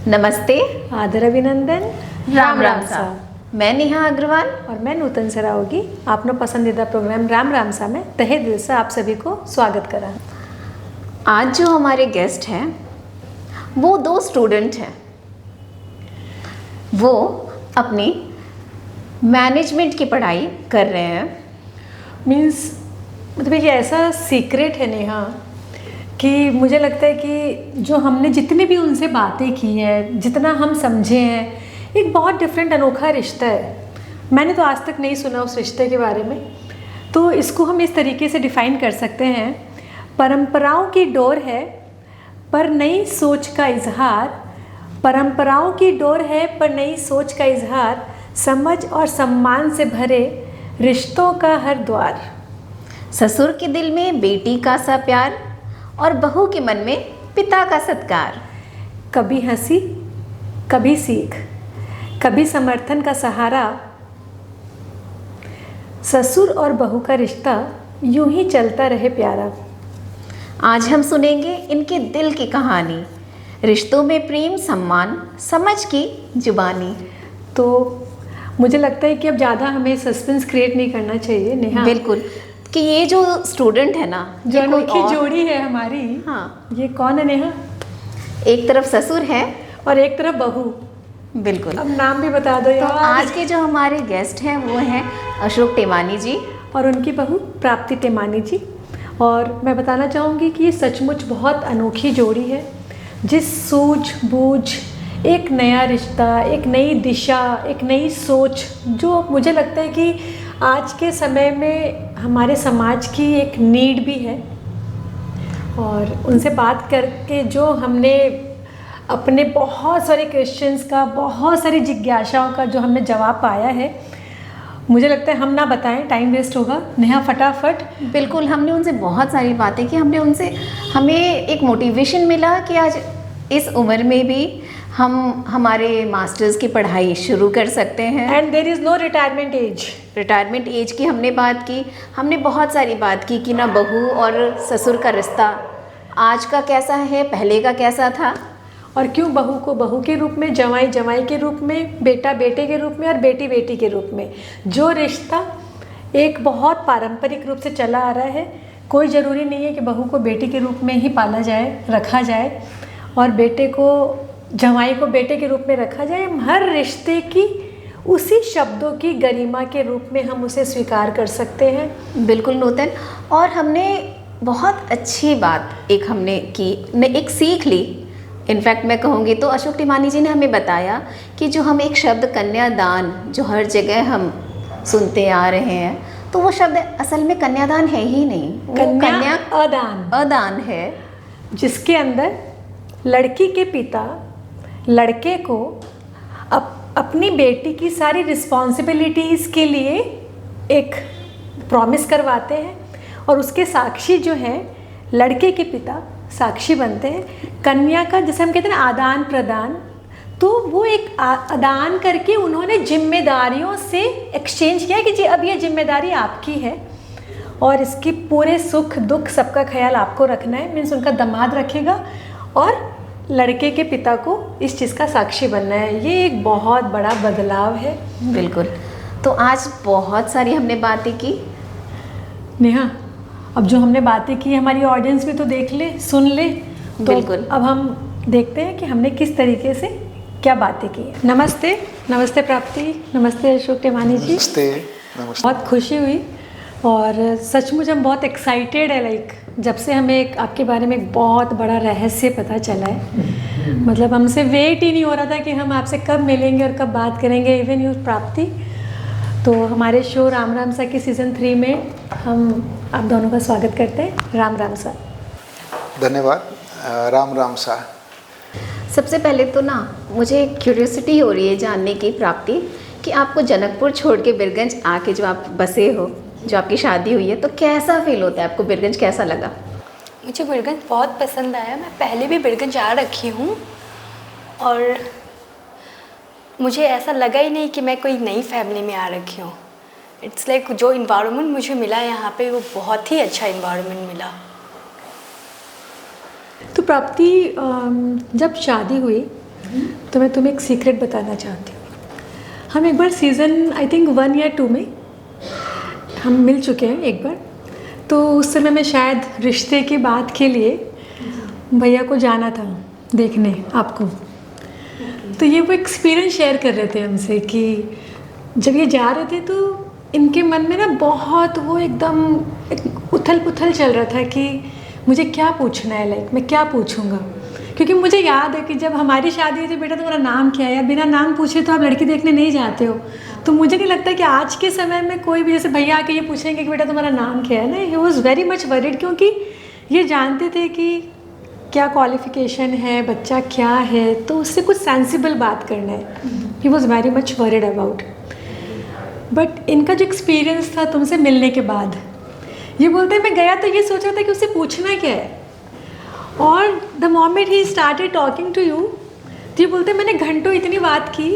नमस्ते। आदर अभिनंदन। राम राम सा। मैं नेहा अग्रवाल और मैं नूतन सरावगी। आपनो पसंदीदा प्रोग्राम राम राम सा में तहे दिल से आप सभी को स्वागत करा। आज जो हमारे गेस्ट हैं वो दो स्टूडेंट हैं। वो अपनी मैनेजमेंट की पढ़ाई कर रहे हैं। मतलब ये ऐसा सीक्रेट है नेहा कि मुझे लगता है कि जो हमने जितनी भी उनसे बातें की हैं, जितना हम समझे हैं, एक बहुत डिफरेंट अनोखा रिश्ता है। मैंने तो आज तक नहीं सुना उस रिश्ते के बारे में। तो इसको हम इस तरीके से डिफ़ाइन कर सकते हैं, परंपराओं की डोर है पर नई सोच का इजहार, परंपराओं की डोर है पर नई सोच का इजहार, समझ और सम्मान से भरे रिश्तों का हर द्वार। ससुर के दिल में बेटी का सा प्यार और बहू के मन में पिता का सत्कार। कभी हंसी, कभी सीख, कभी समर्थन का सहारा, ससुर और बहू का रिश्ता यूं ही चलता रहे प्यारा। आज हम सुनेंगे इनके दिल की कहानी, रिश्तों में प्रेम, सम्मान, समझ की जुबानी। तो मुझे लगता है कि अब ज़्यादा हमें सस्पेंस क्रिएट नहीं करना चाहिए नेहा। बिल्कुल, कि ये जो स्टूडेंट है ना, जो अनोखी जोड़ी है हमारी, हाँ, ये कौन है नेहा? एक तरफ ससुर है और एक तरफ बहू। बिल्कुल। अब नाम भी बता दो यार। तो आज के जो हमारे गेस्ट हैं वो हैं अशोक टेमानी जी और उनकी बहू प्राप्ति टेमानी जी। और मैं बताना चाहूँगी कि ये सचमुच बहुत अनोखी जोड़ी है, जिस सूझबूझ, एक नया रिश्ता, एक नई दिशा, एक नई सोच, जो मुझे लगता है कि आज के समय में हमारे समाज की एक नीड भी है। और उनसे बात करके जो हमने अपने बहुत सारे क्वेश्चंस का, बहुत सारी जिज्ञासाओं का जो हमने जवाब पाया है, मुझे लगता है हम ना बताएं, टाइम वेस्ट होगा। नेहा फटाफट। बिल्कुल, हमने उनसे बहुत सारी बातें की। हमें एक मोटिवेशन मिला कि आज इस उम्र में भी हम हमारे मास्टर्स की पढ़ाई शुरू कर सकते हैं। And there is no retirement age. Retirement age की हमने बात की। हमने बहुत सारी बात की कि ना बहू और ससुर का रिश्ता आज का कैसा है, पहले का कैसा था, और क्यों बहू को बहू के रूप में, जवाई जवाई के रूप में, बेटा बेटे के रूप में और बेटी बेटी के रूप में। जो रिश्ता एक बहुत पारंपरिक रूप से चला आ रहा है, कोई ज़रूरी नहीं है कि बहू को बेटी के रूप में ही पाला जाए, रखा जाए, और बेटे को, जवाई को बेटे के रूप में रखा जाए। हर रिश्ते की उसी शब्दों की गरिमा के रूप में हम उसे स्वीकार कर सकते हैं। बिल्कुल नूतन। और हमने बहुत अच्छी बात हमने की, एक सीख ली। इनफैक्ट मैं कहूँगी तो अशोक टिमानी जी ने हमें बताया कि जो हम एक शब्द कन्यादान, जो हर जगह हम सुनते आ रहे हैं, तो वो शब्द असल में कन्यादान है ही नहीं, वो कन्या अदान है, जिसके अंदर लड़की के पिता लड़के को अपनी बेटी की सारी रिस्पॉन्सिबिलिटीज़ के लिए एक प्रॉमिस करवाते हैं, और उसके साक्षी जो हैं लड़के के पिता साक्षी बनते हैं। कन्या का, जैसे हम कहते हैं ना, आदान प्रदान, तो वो एक आदान करके उन्होंने जिम्मेदारियों से एक्सचेंज किया कि जी अब ये जिम्मेदारी आपकी है और इसकी पूरे सुख दुख सबका ख्याल आपको रखना है। मीन्स उनका दामाद रखेगा और लड़के के पिता को इस चीज़ का साक्षी बनना है। ये एक बहुत बड़ा बदलाव है। बिल्कुल। तो आज बहुत सारी हमने बातें की नेहा। अब जो हमने बातें की हमारी ऑडियंस भी तो देख ले, सुन ले। तो बिल्कुल। अब हम देखते हैं कि हमने किस तरीके से क्या बातें की। नमस्ते। नमस्ते प्राप्ति। नमस्ते अशोक टेमानी जी। नमस्ते। नमस्ते। बहुत खुशी हुई और सचमुच हम बहुत एक्साइटेड है। जब से हमें एक आपके बारे में एक बहुत बड़ा रहस्य पता चला है, मतलब हमसे वेट ही नहीं हो रहा था कि हम आपसे कब मिलेंगे और कब बात करेंगे। इवन यू प्राप्ति। तो हमारे शो राम राम सा की सीज़न 3 में हम आप दोनों का स्वागत करते हैं। राम राम सा। धन्यवाद। राम राम सा। सबसे पहले तो ना मुझे क्यूरियोसिटी हो रही है जानने की प्राप्ति, कि आपको जनकपुर छोड़ के बिरगंज आके जो आप बसे हो, जो आपकी शादी हुई है, तो कैसा फील होता है आपको? बिरगंज कैसा लगा? मुझे बिरगंज बहुत पसंद आया। मैं पहले भी बिरगंज आ रखी हूँ और मुझे ऐसा लगा ही नहीं कि मैं कोई नई फैमिली में आ रखी हूँ। इट्स लाइक जो इन्वायरमेंट मुझे मिला यहाँ पे, वो बहुत ही अच्छा इन्वायरमेंट मिला। तो प्राप्ति, जब शादी हुई तो मैं तुम्हें एक सीक्रेट बताना चाहती हूँ। हम एक बार सीज़न आई थिंक 1 या 2 में हम मिल चुके हैं एक बार। तो उस समय मैं शायद रिश्ते की बात के लिए भैया को जाना था देखने आपको। तो ये वो एक्सपीरियंस शेयर कर रहे थे हमसे कि जब ये जा रहे थे तो इनके मन में ना बहुत वो एकदम उथल पुथल चल रहा था कि मुझे क्या पूछना है, लाइक मैं क्या पूछूंगा। क्योंकि मुझे याद है कि जब हमारी शादी हुई थी, बेटा तुम्हारा नाम क्या है यार, बिना नाम पूछे तो आप लड़की देखने नहीं जाते हो। तो मुझे नहीं लगता कि आज के समय में कोई भी जैसे भैया आके ये पूछेंगे कि बेटा तुम्हारा नाम क्या है ना। He was very much worried, क्योंकि ये जानते थे कि क्या क्वालिफिकेशन है, बच्चा क्या है, तो उससे कुछ सेंसिबल बात करना है। He was very much worried about. But इनका जो एक्सपीरियंस था तुमसे मिलने के बाद, ये बोलते हैं मैं गया तो ये सोच रहा था कि उससे पूछना क्या है, और the moment he started talking to you, तो ये बोलते हैं मैंने घंटों इतनी बात की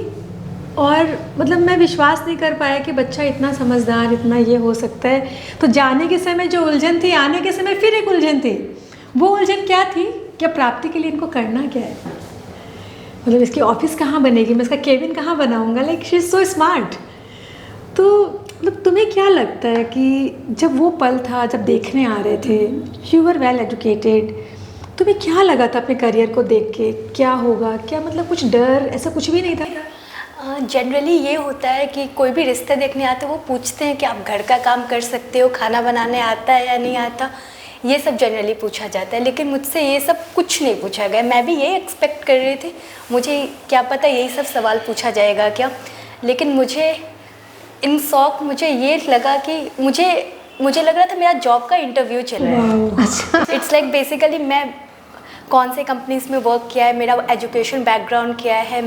और मतलब मैं विश्वास नहीं कर पाया कि बच्चा इतना समझदार, इतना ये हो सकता है। तो जाने के समय जो उलझन थी, आने के समय फिर एक उलझन थी। वो उलझन क्या थी, क्या प्राप्ति के लिए इनको करना क्या है, मतलब इसकी ऑफिस कहाँ बनेगी, मैं इसका केबिन कहाँ बनाऊँगा, like she is so smart. तो मतलब तुम्हें क्या लगता है कि जब वो पल था, जब देखने आ रहे थे, यू वर वेल एजुकेटेड, तुम्हें क्या लगा था अपने करियर को देख के, क्या होगा, क्या मतलब कुछ डर ऐसा कुछ भी नहीं था? जनरली ये होता है कि कोई भी रिश्ते देखने आते हैं वो पूछते हैं कि आप घर का काम कर सकते हो, खाना बनाने आता है या नहीं आता, ये सब जनरली पूछा जाता है। लेकिन मुझसे ये सब कुछ नहीं पूछा गया। मैं भी यही एक्सपेक्ट कर रही थी, मुझे क्या पता यही सब सवाल पूछा जाएगा क्या। लेकिन मुझे इन शौक मुझे ये लगा कि मुझे लग रहा था मेरा जॉब का इंटरव्यू चल रहा है। इट्स लाइक बेसिकली मैं कौन से कंपनीज में वर्क किया है, मेरा एजुकेशन बैकग्राउंड क्या है,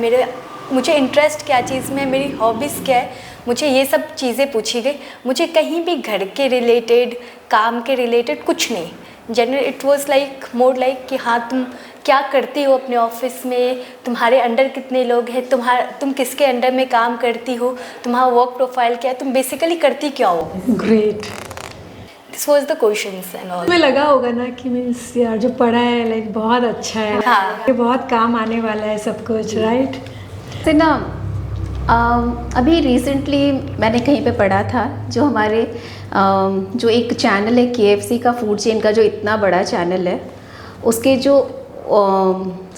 मुझे इंटरेस्ट क्या चीज़ में, मेरी हॉबीज़ क्या है, मुझे ये सब चीज़ें पूछी गई। मुझे कहीं भी घर के रिलेटेड, काम के रिलेटेड कुछ नहीं। General it was like more like कि हाँ तुम क्या करती हो अपने ऑफिस में, तुम्हारे अंडर कितने लोग हैं, तुम किसके अंडर में काम करती हो, तुम्हारा वर्क प्रोफाइल क्या है, तुम बेसिकली करती क्या हो। Great. This was the questions and all. तुम्हें लगा होगा ना कि मीन्स यार जो पढ़ा है लाइक बहुत अच्छा है, हाँ। ये बहुत काम आने वाला है सब कुछ, राइट? तो ना अभी रिसेंटली मैंने कहीं पे पढ़ा था, जो हमारे जो एक चैनल है KFC का, फूड चेन का जो इतना बड़ा चैनल है, उसके जो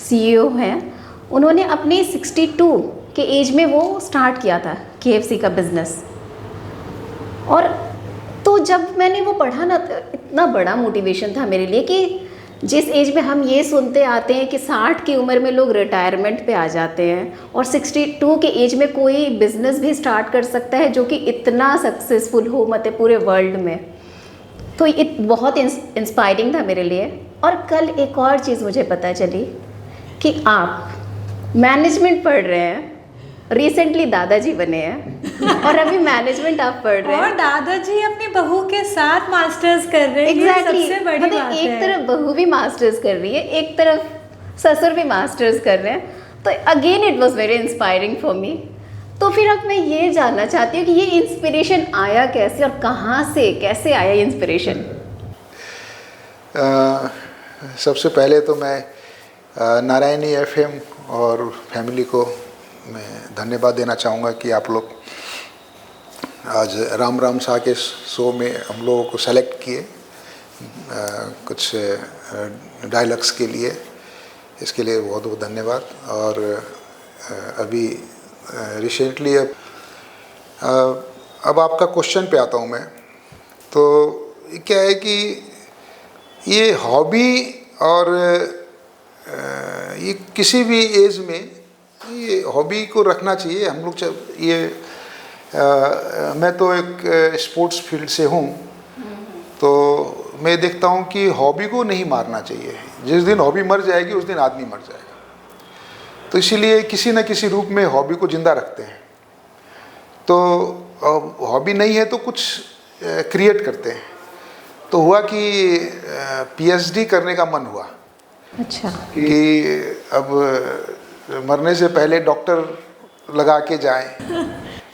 CEO हैं, उन्होंने अपने 62 के एज में वो स्टार्ट किया था KFC का बिज़नेस। और तो जब मैंने वो पढ़ा ना, तो इतना बड़ा मोटिवेशन था मेरे लिए कि जिस एज में हम ये सुनते आते हैं कि 60 की उम्र में लोग रिटायरमेंट पे आ जाते हैं, और 62 के एज में कोई बिज़नेस भी स्टार्ट कर सकता है जो कि इतना सक्सेसफुल हो, मतलब पूरे वर्ल्ड में। तो ये बहुत इंस्पायरिंग था मेरे लिए। और कल एक और चीज़ मुझे पता चली कि आप मैनेजमेंट पढ़ रहे हैं, रिसेंटली दादाजी बने हैं और अभी मैनेजमेंट आप पढ़ रहे हैं, और दादाजी अपनी बहू के साथ मास्टर्स कर रहे हैं। एग्जैक्टली। ये सबसे बड़ी मतलब बात एक है। तरफ बहू भी मास्टर्स कर रही है, एक तरफ ससुर भी मास्टर्स कर रहे हैं। तो again it was very inspiring for me. तो फिर अब मैं ये जानना चाहती हूँ कि ये इंस्पिरेशन आया कैसे, और कहाँ से कैसे आया ये इंस्पिरेशन? सबसे पहले तो मैं नारायणी FM और फैमिली को मैं धन्यवाद देना चाहूँगा कि आप लोग आज राम राम शाह के शो में हम लोगों को सेलेक्ट किए कुछ डायलॉग्स के लिए। इसके लिए बहुत बहुत धन्यवाद। और अभी रिसेंटली अब आपका क्वेश्चन पे आता हूँ मैं। तो क्या है कि ये हॉबी और ये किसी भी एज में ये हॉबी को रखना चाहिए। हम लोग ये मैं तो एक स्पोर्ट्स फील्ड से हूँ, तो मैं देखता हूँ कि हॉबी को नहीं मारना चाहिए। जिस दिन हॉबी मर जाएगी उस दिन आदमी मर जाएगा। तो इसीलिए किसी न किसी रूप में हॉबी को ज़िंदा रखते हैं। तो हॉबी नहीं है तो कुछ क्रिएट करते हैं। तो हुआ कि PhD करने का मन हुआ। अच्छा। कि अब मरने से पहले डॉक्टर लगा के जाएं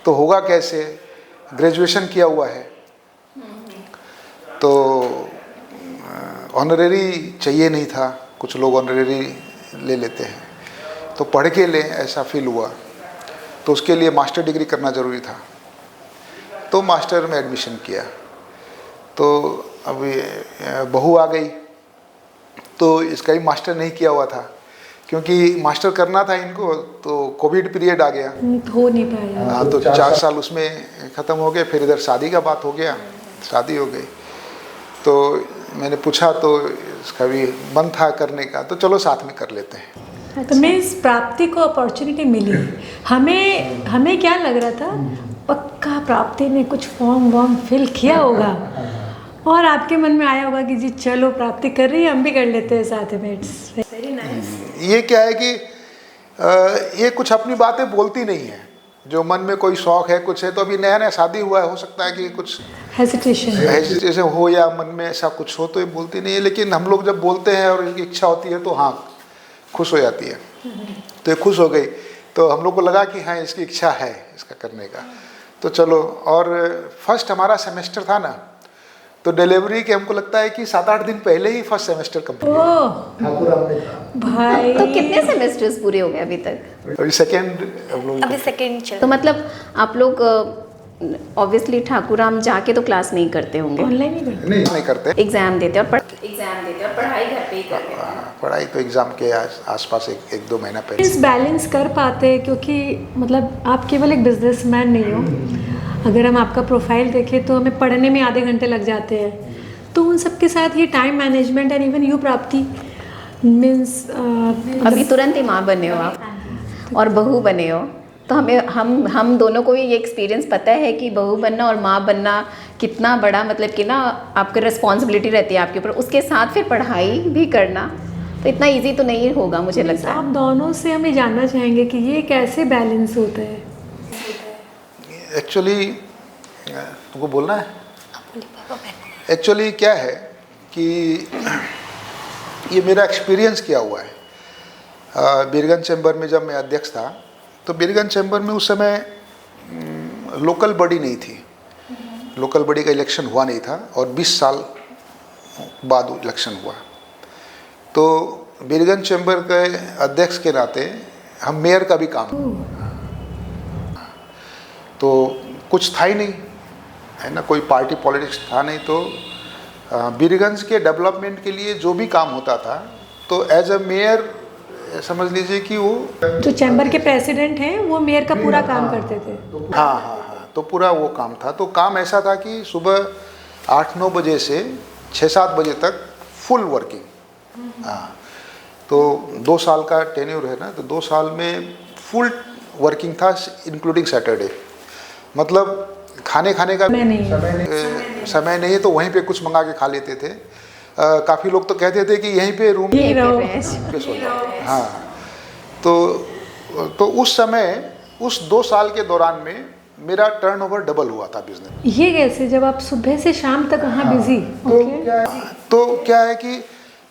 तो होगा कैसे, ग्रेजुएशन किया हुआ है तो ऑनरेरी चाहिए नहीं था। कुछ लोग ऑनरेरी ले लेते हैं। तो पढ़ के लें ऐसा फील हुआ, तो उसके लिए मास्टर डिग्री करना ज़रूरी था, तो मास्टर में एडमिशन किया। तो अभी बहू आ गई, तो इसका ही मास्टर नहीं किया हुआ था, क्योंकि मास्टर करना था इनको, तो कोविड पीरियड आ गया, हो नहीं पाया। हाँ, तो 4 साल उसमें ख़त्म हो गए। फिर इधर शादी का बात हो गया, शादी हो गई, तो मैंने पूछा, तो इसका भी मन था करने का, तो चलो साथ में कर लेते हैं। तो मैं इस प्राप्ति को अपॉर्चुनिटी मिली, हमें क्या लग रहा था, पक्का प्राप्ति ने कुछ फॉर्म वॉर्म फिल किया होगा और आपके मन में आया होगा कि जी चलो प्राप्ति कर रही है, हम भी कर लेते हैं साथ में। It's very nice. ये क्या है कि ये कुछ अपनी बातें बोलती नहीं है, जो मन में कोई शौक है, कुछ है, तो अभी नया नया शादी हुआ है, हो सकता है कि कुछ हेजिटेशन हो या मन में ऐसा कुछ हो, तो ये बोलती नहीं है। लेकिन हम लोग जब बोलते हैं और इनकी इच्छा होती है, तो हाँ खुश हो जाती है। तो ये खुश हो गई, तो हम लोग को लगा कि हाँ इसकी इच्छा है इसका करने का, तो चलो। और फर्स्ट हमारा सेमेस्टर था ना, तो डिलीवरी के हमको लगता है कि 7-8 दिन पहले ही फर्स्ट सेमेस्टर कंप्लीट भाई। तो कितने सेमेस्टर्स पूरे हो गए अभी तक? अभी सेकेंड हम लोग। अभी सेकेंड चल तो मतलब आप लोग ऑब्वियसली ठाकुराम जाके तो क्लास नहीं करते होंगे, ऑनलाइन ही करते। नहीं करते, एग्जाम देते और पढ़ाई घर पे ही करते हैं। पढ़ाई तो एग्ज़ाम के आसपास 1-2 महीना पहले। इस बैलेंस कर पाते हैं, क्योंकि मतलब आप केवल एक बिजनेसमैन नहीं हो। अगर हम आपका प्रोफाइल देखें तो हमें पढ़ने में आधे घंटे लग जाते हैं, तो उन सब के साथ ये time management and even you प्राप्ति मीन्स अभी तुरंत ही माँ बने हो आप और बहू बने हो, तो हम दोनों को ये एक्सपीरियंस पता है कि बहू बनना और माँ बनना कितना बड़ा, मतलब कि ना आपकी रिस्पॉन्सिबिलिटी रहती है आपके ऊपर, उसके साथ फिर पढ़ाई भी करना, तो इतना इजी तो नहीं होगा मुझे लगता है। आप दोनों से हमें जानना चाहेंगे कि ये कैसे बैलेंस होता है। एक्चुअली तुमको बोलना है, एक्चुअली क्या है कि ये मेरा एक्सपीरियंस किया हुआ है। बीरगंज चैम्बर में जब मैं अध्यक्ष था, तो बीरगंज चैम्बर में उस समय लोकल बॉडी नहीं थी, लोकल बॉडी का इलेक्शन हुआ नहीं था, और 20 साल बाद इलेक्शन हुआ। तो बीरगंज चैम्बर के अध्यक्ष के नाते हम मेयर का भी काम, तो कुछ था ही नहीं, है ना, कोई पार्टी पॉलिटिक्स था नहीं। तो बीरगंज के डेवलपमेंट के लिए जो भी काम होता था, तो एज अ मेयर समझ लीजिए कि वो जो चैम्बर के प्रेसिडेंट हैं वो मेयर का पूरा काम करते थे। हाँ, तो पूरा वो काम था। तो काम ऐसा था कि सुबह 8-9 बजे से 6-7 बजे तक फुल वर्किंग। हाँ, तो 2 साल का टेन्योर है ना, तो 2 साल में फुल वर्किंग था, इंक्लूडिंग सैटरडे। मतलब खाने का समय नहीं है, तो वहीं पे कुछ मंगा के खा लेते थे। काफ़ी लोग तो कहते थे कि यहीं पे रूम पे सो जाओ। हाँ, तो उस समय, उस 2 साल के दौरान में मेरा टर्नओवर डबल हुआ था बिजनेस। ये कैसे, जब आप सुबह से शाम तक वहाँ बिजी? तो क्या है कि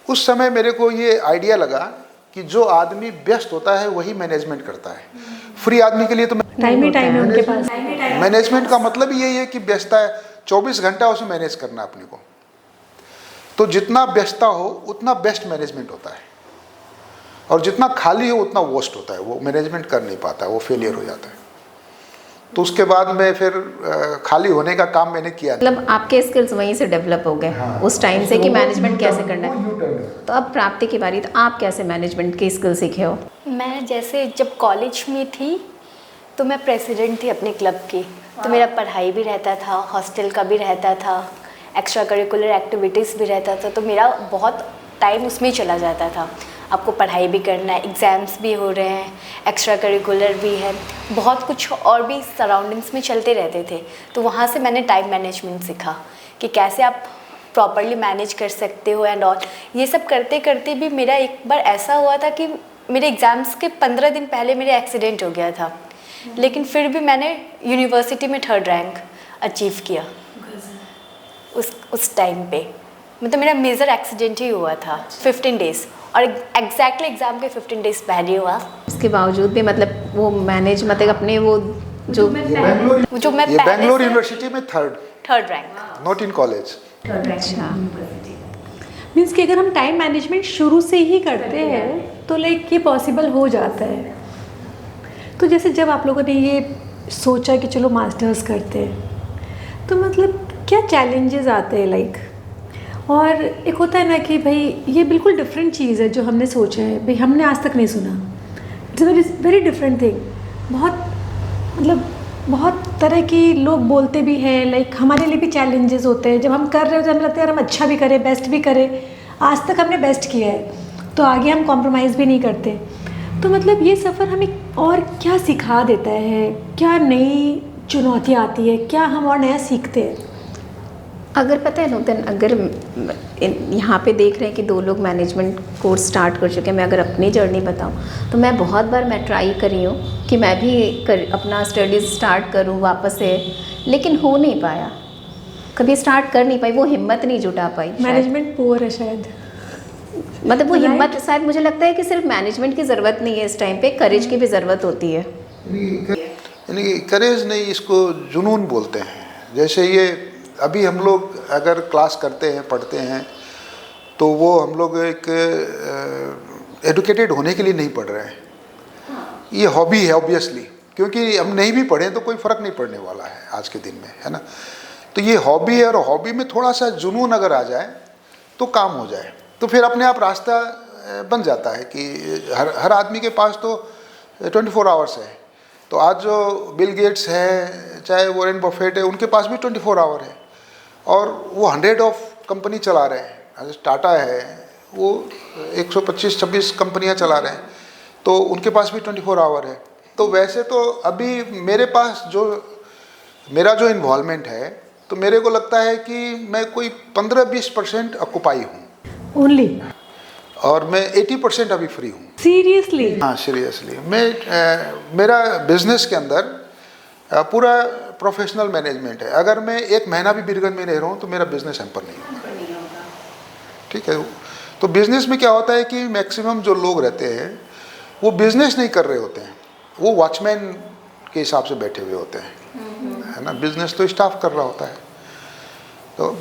उस समय मेरे को ये आइडिया लगा कि जो आदमी व्यस्त होता है वही मैनेजमेंट करता है। फ्री आदमी के लिए तो टाइम ही टाइम है उनके पास। मैनेजमेंट का मतलब यही है कि व्यस्तता है, 24 घंटा उसे मैनेज करना अपने को। तो जितना व्यस्तता हो उतना बेस्ट मैनेजमेंट होता है, और जितना खाली हो उतना वर्स्ट होता है, वो मैनेजमेंट कर नहीं पाता है, वो फेलियर हो जाता है। तो उसके बाद में फिर खाली होने का काम मैंने किया। मतलब आपके स्किल्स वहीं से डेवलप हो गए। हाँ, उस टाइम से कि मैनेजमेंट कैसे करना है। तो अब प्राप्ति की बारी, तो आप कैसे मैनेजमेंट के स्किल सीखे हो? मैं जैसे जब कॉलेज में थी तो मैं प्रेसिडेंट थी अपने क्लब की, तो मेरा पढ़ाई भी रहता था, हॉस्टल का भी रहता था, एक्स्ट्रा करिकुलर एक्टिविटीज़ भी रहता था, तो मेरा बहुत टाइम उसमें ही चला जाता था। आपको पढ़ाई भी करना है, एग्ज़ाम्स भी हो रहे हैं, एक्स्ट्रा करिकुलर भी है, बहुत कुछ और भी सराउंडिंग्स में चलते रहते थे। तो वहाँ से मैंने टाइम मैनेजमेंट सीखा कि कैसे आप प्रॉपरली मैनेज कर सकते हो एंड ऑल। ये सब करते करते भी मेरा एक बार ऐसा हुआ था कि मेरे एग्ज़ाम्स के 15 दिन पहले मेरे एक्सीडेंट हो गया था, लेकिन फिर भी मैंने यूनिवर्सिटी में 3rd रैंक अचीव किया उस टाइम पे। मतलब मेरा मेजर एक्सीडेंट ही हुआ था 15 डेज़, और एग्जैक्टली एग्ज़ाम के 15 डेज़ पहले हुआ। उसके बावजूद भी मतलब वो मैनेज, मतलब अपने वो जो मैं बेंगलोर यूनिवर्सिटी में 3rd rank, not in college. अच्छा, मीन्स कि अगर हम टाइम मैनेजमेंट शुरू से ही करते हैं तो लाइक ये पॉसिबल हो जाता है। तो जैसे जब आप लोगों ने ये सोचा कि चलो मास्टर्स करते हैं, तो मतलब क्या चैलेंजेस आते हैं लाइक? और एक होता है ना कि भाई ये बिल्कुल डिफरेंट चीज़ है जो हमने सोचा है, भाई हमने आज तक नहीं सुना, इट्स वेरी डिफरेंट थिंग। बहुत मतलब बहुत तरह की लोग बोलते भी हैं, लाइक हमारे लिए भी चैलेंजेस होते हैं। जब हम कर रहे हो तो हमें लगता है यार हम अच्छा भी करें, बेस्ट भी करें, आज तक हमने बेस्ट किया है तो आगे हम कॉम्प्रोमाइज़ भी नहीं करते। तो मतलब ये सफ़र हमें और क्या सिखा देता है, क्या नई चुनौतियाँ आती है, क्या हम और नया सीखते हैं? अगर पता है नूतन, अगर यहाँ पे देख रहे हैं कि 2 लोग मैनेजमेंट कोर्स स्टार्ट कर चुके हैं, मैं अगर अपनी जर्नी बताऊँ तो मैं बहुत बार मैं ट्राई करी हूँ कि मैं भी अपना स्टडीज़ स्टार्ट करूँ वापस से, लेकिन हो नहीं पाया, कभी स्टार्ट कर नहीं पाई, वो हिम्मत नहीं जुटा पाई। मैनेजमेंट पुअर है शायद, मतलब वो हिम्मत शायद, मुझे लगता है कि सिर्फ मैनेजमेंट की ज़रूरत नहीं है, इस टाइम पे करेज की भी ज़रूरत होती है। यानी कि करेज नहीं, इसको जुनून बोलते हैं। जैसे ये अभी हम लोग अगर क्लास करते हैं, पढ़ते हैं, तो वो हम लोग एक एडुकेटेड होने के लिए नहीं पढ़ रहे हैं, ये हॉबी है ऑब्वियसली, क्योंकि हम नहीं भी पढ़ें तो कोई फ़र्क नहीं पड़ने वाला है आज के दिन में, है ना। तो ये हॉबी है, और हॉबी में थोड़ा सा जुनून अगर आ जाए तो काम हो जाए, तो फिर अपने आप रास्ता बन जाता है कि हर आदमी के पास तो 24 आवर्स है। तो आज जो बिल गेट्स है, चाहे वॉरेन बफेट है, उनके पास भी 24 आवर है, और वो 100 ऑफ कंपनी चला रहे हैं। टाटा है, वो 125-26 कंपनियां चला रहे हैं, तो उनके पास भी 24 आवर है। तो वैसे तो अभी मेरे पास मेरा जो इन्वॉल्वमेंट है, तो मेरे को लगता है कि मैं कोई 15-20% ऑक्युपाई हूँ ओनली, और मैं 80% अभी फ्री हूँ। सीरियसली? हाँ सीरियसली, मेरा बिजनेस के अंदर पूरा प्रोफेशनल मैनेजमेंट है। अगर मैं 1 महीना भी बीरगंज में नहीं रहा हूँ तो मेरा बिजनेस हैम्पर नहीं होगा, ठीक है। तो बिजनेस में क्या होता है कि मैक्सिमम जो लोग रहते हैं वो बिजनेस नहीं कर रहे होते हैं, वो वॉचमैन के हिसाब से बैठे हुए होते हैं, है ना। बिजनेस तो स्टाफ कर रहा होता है। तो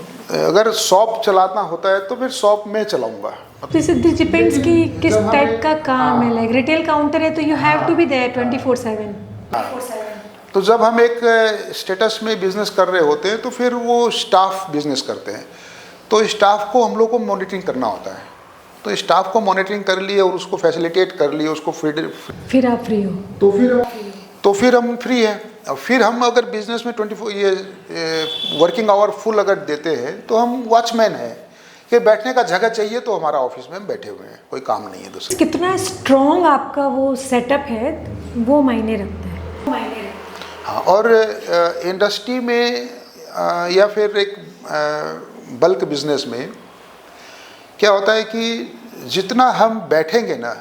अगर शॉप चलाना होता है तो फिर शॉप में चलाऊंगा। दिस डिपेंड्स कि किस टाइप का काम है। लाइक रिटेल काउंटर है तो you have to be there 24/7। तो जब हम एक स्टेटस में बिजनेस कर रहे होते हैं तो फिर वो स्टाफ बिजनेस करते हैं, तो स्टाफ को हम लोग को मॉनिटरिंग करना होता है। तो स्टाफ को मॉनिटरिंग कर लिए और उसको फैसिलिटेट कर लिए, उसको फिर आप फ्री हो, तो फिर हम फ्री हैं। और फिर हम अगर बिजनेस में 24 ये वर्किंग आवर फुल अगर देते हैं तो हम वॉचमैन हैं कि बैठने का जगह चाहिए तो हमारा ऑफिस में हम बैठे हुए हैं, कोई काम नहीं है दूसरा। कितना स्ट्रॉन्ग आपका वो सेटअप है वो मायने रखता है। हाँ, और इंडस्ट्री में या फिर एक बल्क बिजनेस में क्या होता है कि जितना हम बैठेंगे ना,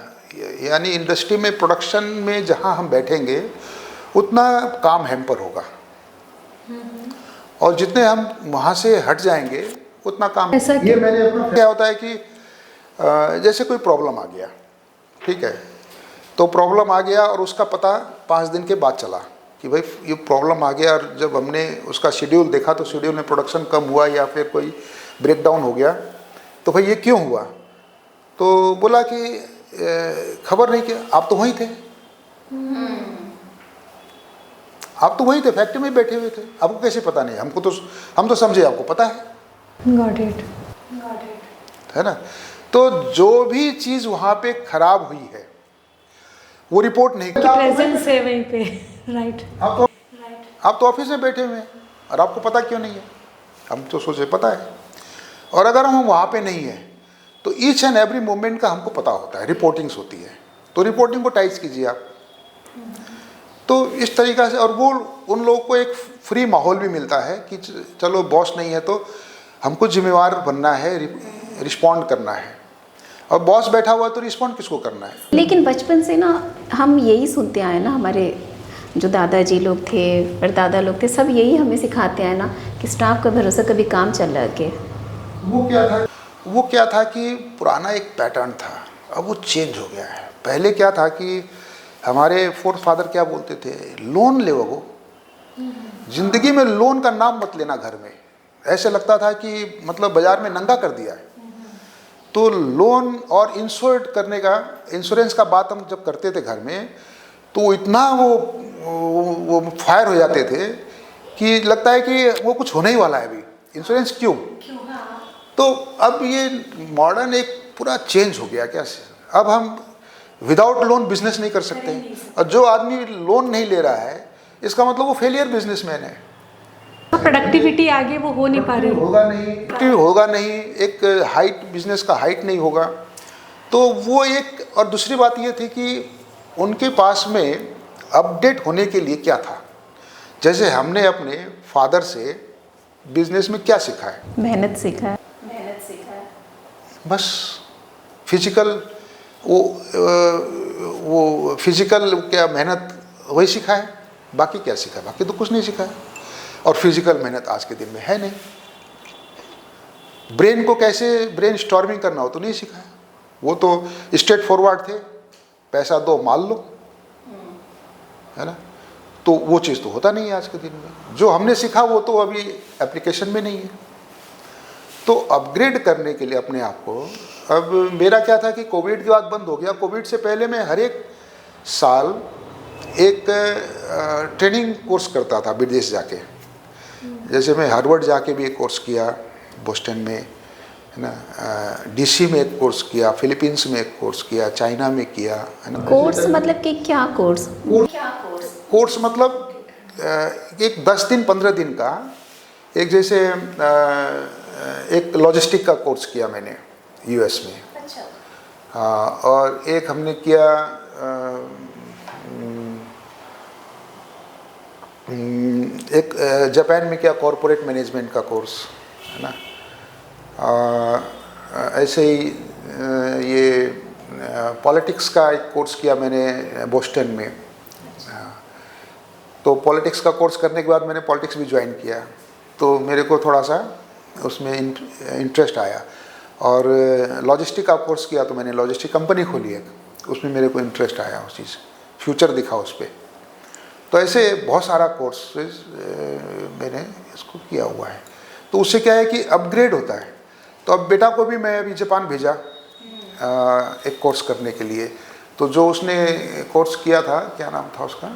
यानी इंडस्ट्री में प्रोडक्शन में जहाँ हम बैठेंगे उतना काम हैम्पर होगा, और जितने हम वहाँ से हट जाएंगे उतना काम। ये मैंने अपना क्या होता है कि जैसे कोई प्रॉब्लम आ गया, ठीक है, तो प्रॉब्लम आ गया और उसका पता 5 दिन के बाद चला कि भाई ये प्रॉब्लम आ गया, और जब हमने उसका शेड्यूल देखा तो शेड्यूल में प्रोडक्शन कम हुआ या फिर कोई ब्रेकडाउन हो गया, तो भाई ये क्यों हुआ? तो बोला कि खबर नहीं, कि आप तो वहीं थे, आप तो वहीं थे, फैक्ट्री में बैठे हुए थे, आपको कैसे पता नहीं? हम तो समझे आपको पता है। गॉट इट, है ना। तो जो भी चीज़ वहाँ पे खराब हुई है वो रिपोर्ट नहीं की, प्रेजेंस है वहीं पे, राइट। आप तो ऑफिस में बैठे हुए हैं और आपको पता क्यों नहीं है? हम तो सोचे पता है। और अगर हम वहाँ पे नहीं हैं तो ईच एंड एवरी मोमेंट का हमको पता होता है, रिपोर्टिंग्स होती है, तो रिपोर्टिंग को टाइज कीजिए आप। तो इस तरीक़ा से, और वो उन लोगों को एक फ्री माहौल भी मिलता है कि चलो बॉस नहीं है तो हमको जिम्मेवार बनना है, रिस्पॉन्ड करना है, और बॉस बैठा हुआ तो रिस्पॉन्ड किसको करना है। लेकिन बचपन से ना हम यही सुनते आए ना, हमारे जो दादाजी लोग थे, परदादा लोग थे, सब यही हमें सिखाते आए ना कि स्टाफ का भरोसा कभी काम चल रहा के। वो क्या था कि पुराना एक पैटर्न था, अब वो चेंज हो गया है। पहले क्या था कि हमारे फोर्थ फादर क्या बोलते थे, लोन ले वो, जिंदगी में लोन का नाम मत लेना घर में। ऐसे लगता था कि मतलब बाजार में नंगा कर दिया है, तो लोन और इंश्योरेंस का बात हम जब करते थे घर में, तो इतना वो फायर हो जाते थे कि लगता है कि वो कुछ होने ही वाला है अभी, इंश्योरेंस क्यों। तो अब ये मॉडर्न एक पूरा चेंज हो गया क्या। अब हम विदाउट लोन बिजनेस नहीं कर सकते, और जो आदमी लोन नहीं ले रहा है इसका मतलब वो फेलियर बिजनेसमैन है। तो प्रोडक्टिविटी आगे वो हो नहीं पा रही, होगा नहीं, एक हाइट, बिजनेस का हाइट नहीं होगा। तो वो एक, और दूसरी बात ये थी कि उनके पास में अपडेट होने के लिए क्या था। जैसे हमने अपने फादर से बिजनेस में क्या सीखा है, मेहनत सीखा है, बस फिजिकल, वो फिजिकल क्या मेहनत वही सीखा है, बाकी क्या सीखा है, बाकी तो कुछ नहीं सीखा है। और फिजिकल मेहनत आज के दिन में है नहीं। ब्रेन को कैसे ब्रेन स्टॉर्मिंग करना हो तो नहीं सीखा है, वो तो स्ट्रेट फॉरवर्ड थे, पैसा दो माल लो, है ना। तो वो चीज़ तो होता नहीं है आज के दिन में। जो हमने सीखा वो तो अभी एप्लीकेशन में नहीं है। तो अपग्रेड करने के लिए अपने आप को, अब मेरा क्या था कि कोविड के बाद बंद हो गया। कोविड से पहले मैं हर एक साल एक ट्रेनिंग कोर्स करता था विदेश जाके। जैसे मैं हार्वर्ड जाके भी एक कोर्स किया, बोस्टन में, है ना, डीसी में एक कोर्स किया, फिलीपींस में एक कोर्स किया, चाइना में किया, है ना। कोर्स मतलब कि क्या कोर्स? कोर्स मतलब एक 10 दिन 15 दिन का, एक जैसे एक लॉजिस्टिक का कोर्स किया मैंने यूएस में। और एक हमने किया एक जापान में किया कॉरपोरेट मैनेजमेंट का कोर्स, है ना। ऐसे ही ये पॉलिटिक्स का एक कोर्स किया मैंने बोस्टन में। तो पॉलिटिक्स का कोर्स करने के बाद मैंने पॉलिटिक्स भी ज्वाइन किया, तो मेरे को थोड़ा सा उसमें इंटरेस्ट आया। और लॉजिस्टिक का कोर्स किया तो मैंने लॉजिस्टिक कंपनी खोली है, उसमें मेरे को इंटरेस्ट आया, उस चीज़ फ्यूचर दिखा उस पर। तो ऐसे बहुत सारा कोर्सेज मैंने इसको किया हुआ है। तो उससे क्या है कि अपग्रेड होता है। तो अब बेटा को भी मैं अभी जापान भेजा एक कोर्स करने के लिए। तो जो उसने कोर्स किया था, क्या नाम था उसका,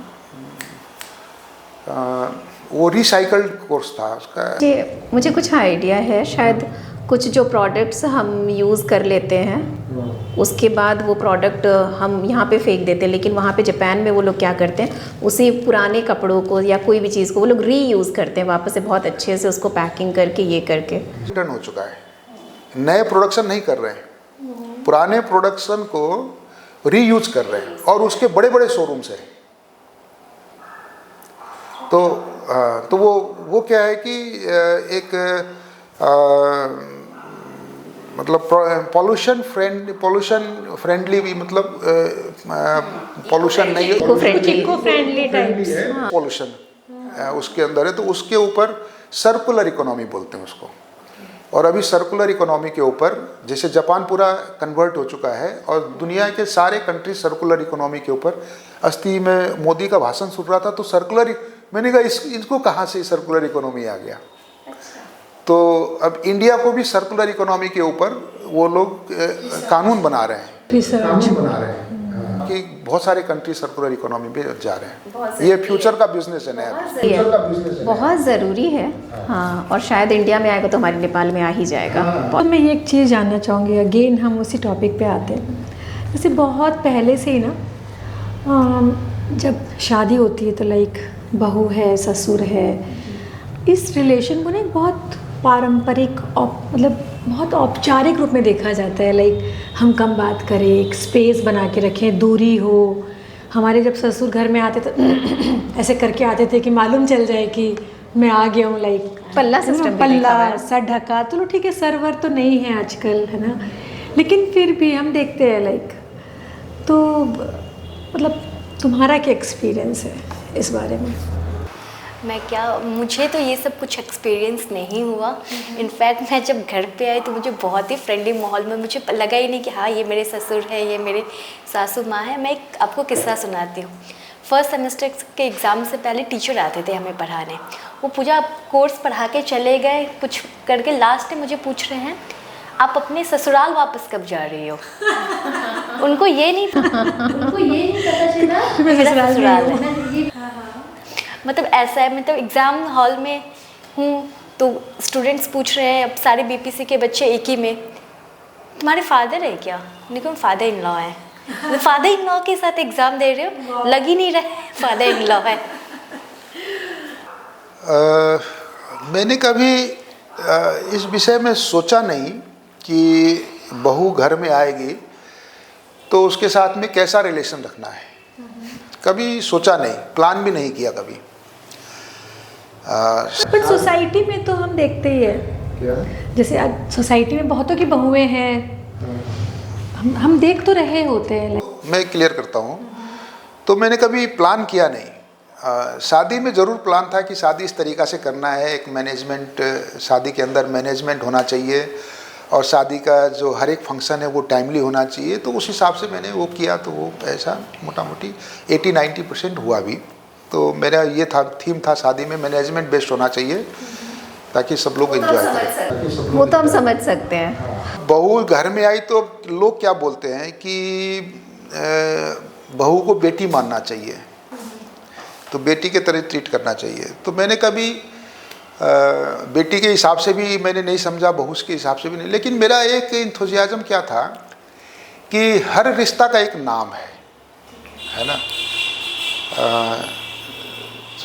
वो रिसाइकल्ड कोर्स था उसका। मुझे कुछ आइडिया है, शायद कुछ जो प्रोडक्ट्स हम यूज़ कर लेते हैं उसके बाद वो प्रोडक्ट हम यहाँ पे फेंक देते हैं, लेकिन वहाँ पे जापान में वो लोग क्या करते हैं, उसी पुराने कपड़ों को या कोई भी चीज़ को वो लोग रीयूज़ करते हैं वापस से, बहुत अच्छे से उसको पैकिंग करके ये करके। रिटर्न हो चुका है, नए प्रोडक्शन नहीं कर रहे हैं, पुराने प्रोडक्शन को रीयूज कर रहे हैं, और उसके बड़े बड़े शोरूम्स हैं। तो वो क्या है कि एक मतलब पॉल्यूशन फ्रेंडली भी, मतलब पॉल्यूशन नहीं है, इको फ्रेंडली टाइप्स पॉल्यूशन उसके अंदर है। तो उसके ऊपर सर्कुलर इकोनॉमी बोलते हैं उसको। और अभी सर्कुलर इकोनॉमी के ऊपर जैसे जापान पूरा कन्वर्ट हो चुका है, और दुनिया के सारे कंट्री सर्कुलर इकोनॉमी के ऊपर। अस्ती में मोदी का भाषण सुन रहा था, तो सर्कुलर, मैंने कहा इनको कहाँ से सर्कुलर इकोनॉमी आ गया। तो अब इंडिया को भी सर्कुलर इकोनॉमी के ऊपर वो लोग कानून बना रहे हैं, कि बहुत सारे कंट्री सर्कुलर इकोनॉमी में जा रहे हैं। ये फ्यूचर का बिजनेस है, नया बहुत ज़रूरी है। हाँ, और शायद इंडिया में आएगा तो हमारे नेपाल में आ ही जाएगा। तो मैं एक चीज़ जानना चाहूँगी, अगेन हम उसी टॉपिक पे आते हैं। जैसे बहुत पहले से ही ना, जब शादी होती है तो लाइक बहू है, ससुर है, इस रिलेशन को ना बहुत पारंपरिक मतलब बहुत औपचारिक रूप में देखा जाता है। लाइक हम कम बात करें, एक स्पेस बना के रखें, दूरी हो। हमारे जब ससुर घर में आते तो ऐसे करके आते थे कि मालूम चल जाए कि मैं आ गया हूँ, लाइक पल्ला सिस्टम, पल्ला सर ढका। चलो ठीक है, सर्वर तो नहीं है आजकल, है ना, लेकिन फिर भी हम देखते हैं लाइक। तो मतलब तुम्हारा क्या एक्सपीरियंस है इस बारे में? मुझे तो ये सब कुछ एक्सपीरियंस नहीं हुआ। इनफैक्ट मैं जब घर पे आई तो मुझे बहुत ही फ्रेंडली माहौल में, मुझे लगा ही नहीं कि हाँ ये मेरे ससुर है, ये मेरे सासू माँ है। मैं एक आपको किस्सा सुनाती हूँ। फर्स्ट सेमेस्टर के एग्ज़ाम से पहले टीचर आते थे हमें पढ़ाने। वो पूरा कोर्स पढ़ा के चले गए, कुछ करके लास्ट में मुझे पूछ रहे हैं, आप अपने ससुराल वापस कब जा रही हो? उनको ये नहीं पता चला मैं मेरा ससुराल ससुराल में है। मतलब ऐसा है, मतलब एग्ज़ाम हॉल में हूँ तो स्टूडेंट्स पूछ रहे हैं, अब सारे बीपीसी के बच्चे एक ही में, तुम्हारे फादर है क्या? देखो फादर इन लॉ है। फादर इन लॉ के साथ एग्ज़ाम दे रहे हो, लग ही नहीं रहा फादर इन लॉ है। मैंने कभी इस विषय में सोचा नहीं कि बहू घर में आएगी तो उसके साथ में कैसा रिलेशन रखना है, कभी सोचा नहीं, प्लान भी नहीं किया कभी। बट सोसाइटी में तो हम देखते ही है, क्या? जैसे आज सोसाइटी में बहुतों की बहुएं हैं, हम देख तो रहे होते हैं। मैं क्लियर करता हूँ, तो मैंने कभी प्लान किया नहीं। शादी में ज़रूर प्लान था कि शादी इस तरीक़ा से करना है, एक मैनेजमेंट, शादी के अंदर मैनेजमेंट होना चाहिए और शादी का जो हर एक फंक्शन है वो टाइमली होना चाहिए, तो उस हिसाब से मैंने वो किया, तो वो ऐसा मोटा मोटी 80-90% हुआ भी। तो मेरा ये था, थीम था शादी में मैनेजमेंट बेस्ड होना चाहिए ताकि सब लोग एंजॉय करें। वो तो हम समझ सकते हैं। बहू घर में आई तो लोग क्या बोलते हैं कि बहू को बेटी मानना चाहिए, तो बेटी के तरह ट्रीट करना चाहिए। तो मैंने कभी बेटी के हिसाब से भी मैंने नहीं समझा, बहू के हिसाब से भी नहीं, लेकिन मेरा एक इंथुजियाज्म क्या था कि हर रिश्ता का एक नाम है ना।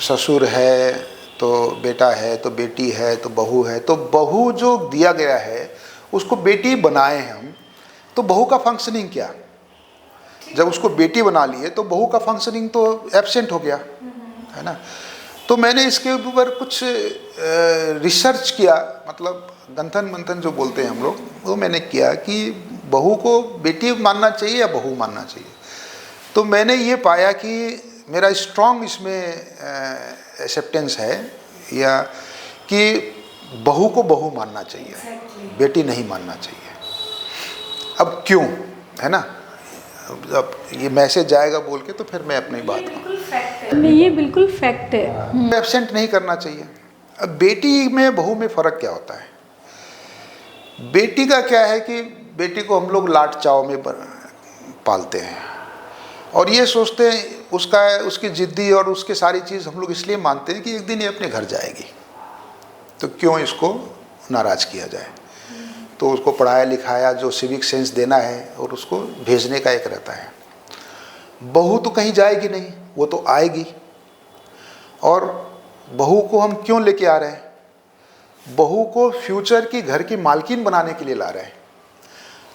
ससुर है तो बेटा है, तो बेटी है तो बहू है, तो बहू जो दिया गया है उसको बेटी बनाए हम, तो बहू का फंक्शनिंग क्या? जब उसको बेटी बना लिए तो बहू का फंक्शनिंग तो एब्सेंट हो गया, है ना। तो मैंने इसके ऊपर कुछ रिसर्च किया, मतलब गंथन मंथन जो बोलते हैं हम लोग, वो मैंने किया कि बहू को बेटी मानना चाहिए या बहू मानना चाहिए। तो मैंने ये पाया कि मेरा स्ट्रॉन्ग इसमें एक्सेप्टेंस है या कि बहू को बहू मानना चाहिए, बेटी नहीं मानना चाहिए। अब क्यों, है ना, अब ये मैसेज जाएगा बोल के तो फिर मैं अपनी बात कहूँ। नहीं, ये बिल्कुल फैक्ट है। एब्सेंट नहीं करना चाहिए। अब बेटी में बहू में फ़र्क क्या होता है? बेटी का क्या है कि बेटी को हम लोग लाट चाव में पालते हैं और ये सोचते हैं उसकी ज़िद्दी और उसके सारी चीज़ हम लोग इसलिए मानते हैं कि एक दिन ये अपने घर जाएगी, तो क्यों इसको नाराज़ किया जाए। तो उसको पढ़ाया लिखाया, जो सिविक सेंस देना है और उसको भेजने का एक रहता है। बहू तो कहीं जाएगी नहीं, वो तो आएगी। और बहू को हम क्यों लेके आ रहे हैं? बहू को फ्यूचर की घर की मालकिन बनाने के लिए ला रहे हैं।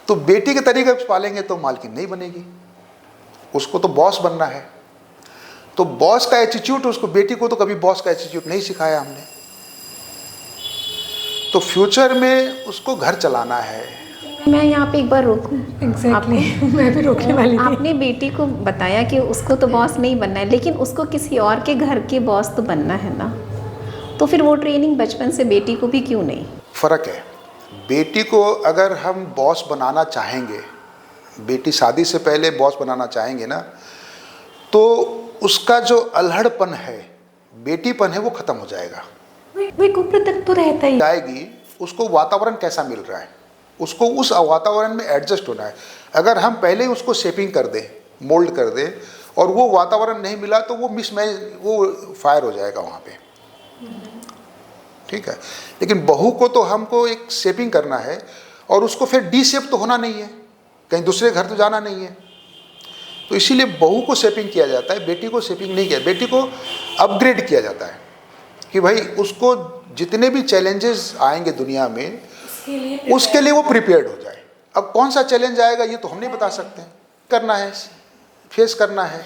तो बेटी के तरीके से पालेंगे तो मालकिन नहीं बनेगी, उसको तो बॉस बनना है। तो बॉस का एटीट्यूड, उसको बेटी को तो कभी बॉस का एटीट्यूड नहीं सिखाया हमने। तो फ्यूचर में उसको घर चलाना है। मैं यहाँ पे एक बार रोकूं। एग्जैक्टली मैं भी रोकने वाली थी। आपने बेटी को बताया कि उसको तो बॉस नहीं बनना है, लेकिन उसको किसी और के घर के बॉस तो बनना है ना, तो फिर वो ट्रेनिंग बचपन से बेटी को भी क्यों नहीं? फ़र्क है। बेटी को अगर हम बॉस बनाना चाहेंगे, बेटी शादी से पहले बॉस बनाना चाहेंगे ना, तो उसका जो अल्हड़पन है, बेटीपन है, वो ख़त्म हो जाएगा। वो एक उम्र तक तो रहता ही जाएगी। उसको वातावरण कैसा मिल रहा है, उसको उस वातावरण में एडजस्ट होना है। अगर हम पहले ही उसको शेपिंग कर दें, मोल्ड कर दें, और वो वातावरण नहीं मिला तो वो मिसमैच, वो फायर हो जाएगा वहाँ पे, ठीक है। लेकिन बहू को तो हमको एक शेपिंग करना है और उसको फिर डी शेप तो होना नहीं है, कहीं दूसरे घर तो जाना नहीं है। तो इसीलिए बहू को शेपिंग किया जाता है, बेटी को शेपिंग नहीं किया। बेटी को अपग्रेड किया जाता है कि भाई उसको जितने भी चैलेंजेस आएंगे दुनिया में, उसके लिए वो प्रिपेयर्ड हो जाए। अब कौन सा चैलेंज आएगा ये तो हम नहीं बता सकते हैं, करना है, फेस करना है,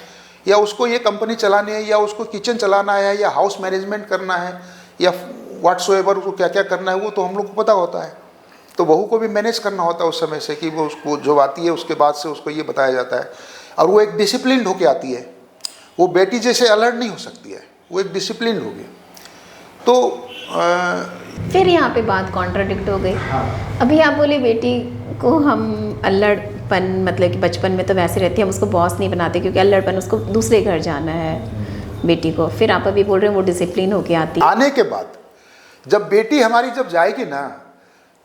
या उसको ये कंपनी चलानी है, या उसको किचन चलाना है, या हाउस मैनेजमेंट करना है, या व्हाट्सोएवर उसको क्या क्या करना है, वो तो हम लोग को पता होता है। तो बहू को भी मैनेज करना होता है उस समय से कि वो उसको जो आती है उसके बाद से उसको ये बताया जाता है, और वो एक डिसिप्लिन होके आती है। वो बेटी जैसे अलर्ट नहीं हो सकती है, वो एक डिसिप्लिन होगी। तो फिर यहाँ पे बात कॉन्ट्राडिक्ट हो गई। अभी आप बोले बेटी को हम अल्लड़पन, मतलब कि बचपन में तो वैसे रहती है, हम उसको बॉस नहीं बनाते क्योंकि अल्लड़पन, उसको दूसरे घर जाना है बेटी को। फिर आप अभी बोल रहे हैं वो डिसिप्लिन होके आती है। आने के बाद जब बेटी हमारी जब जाएगी ना,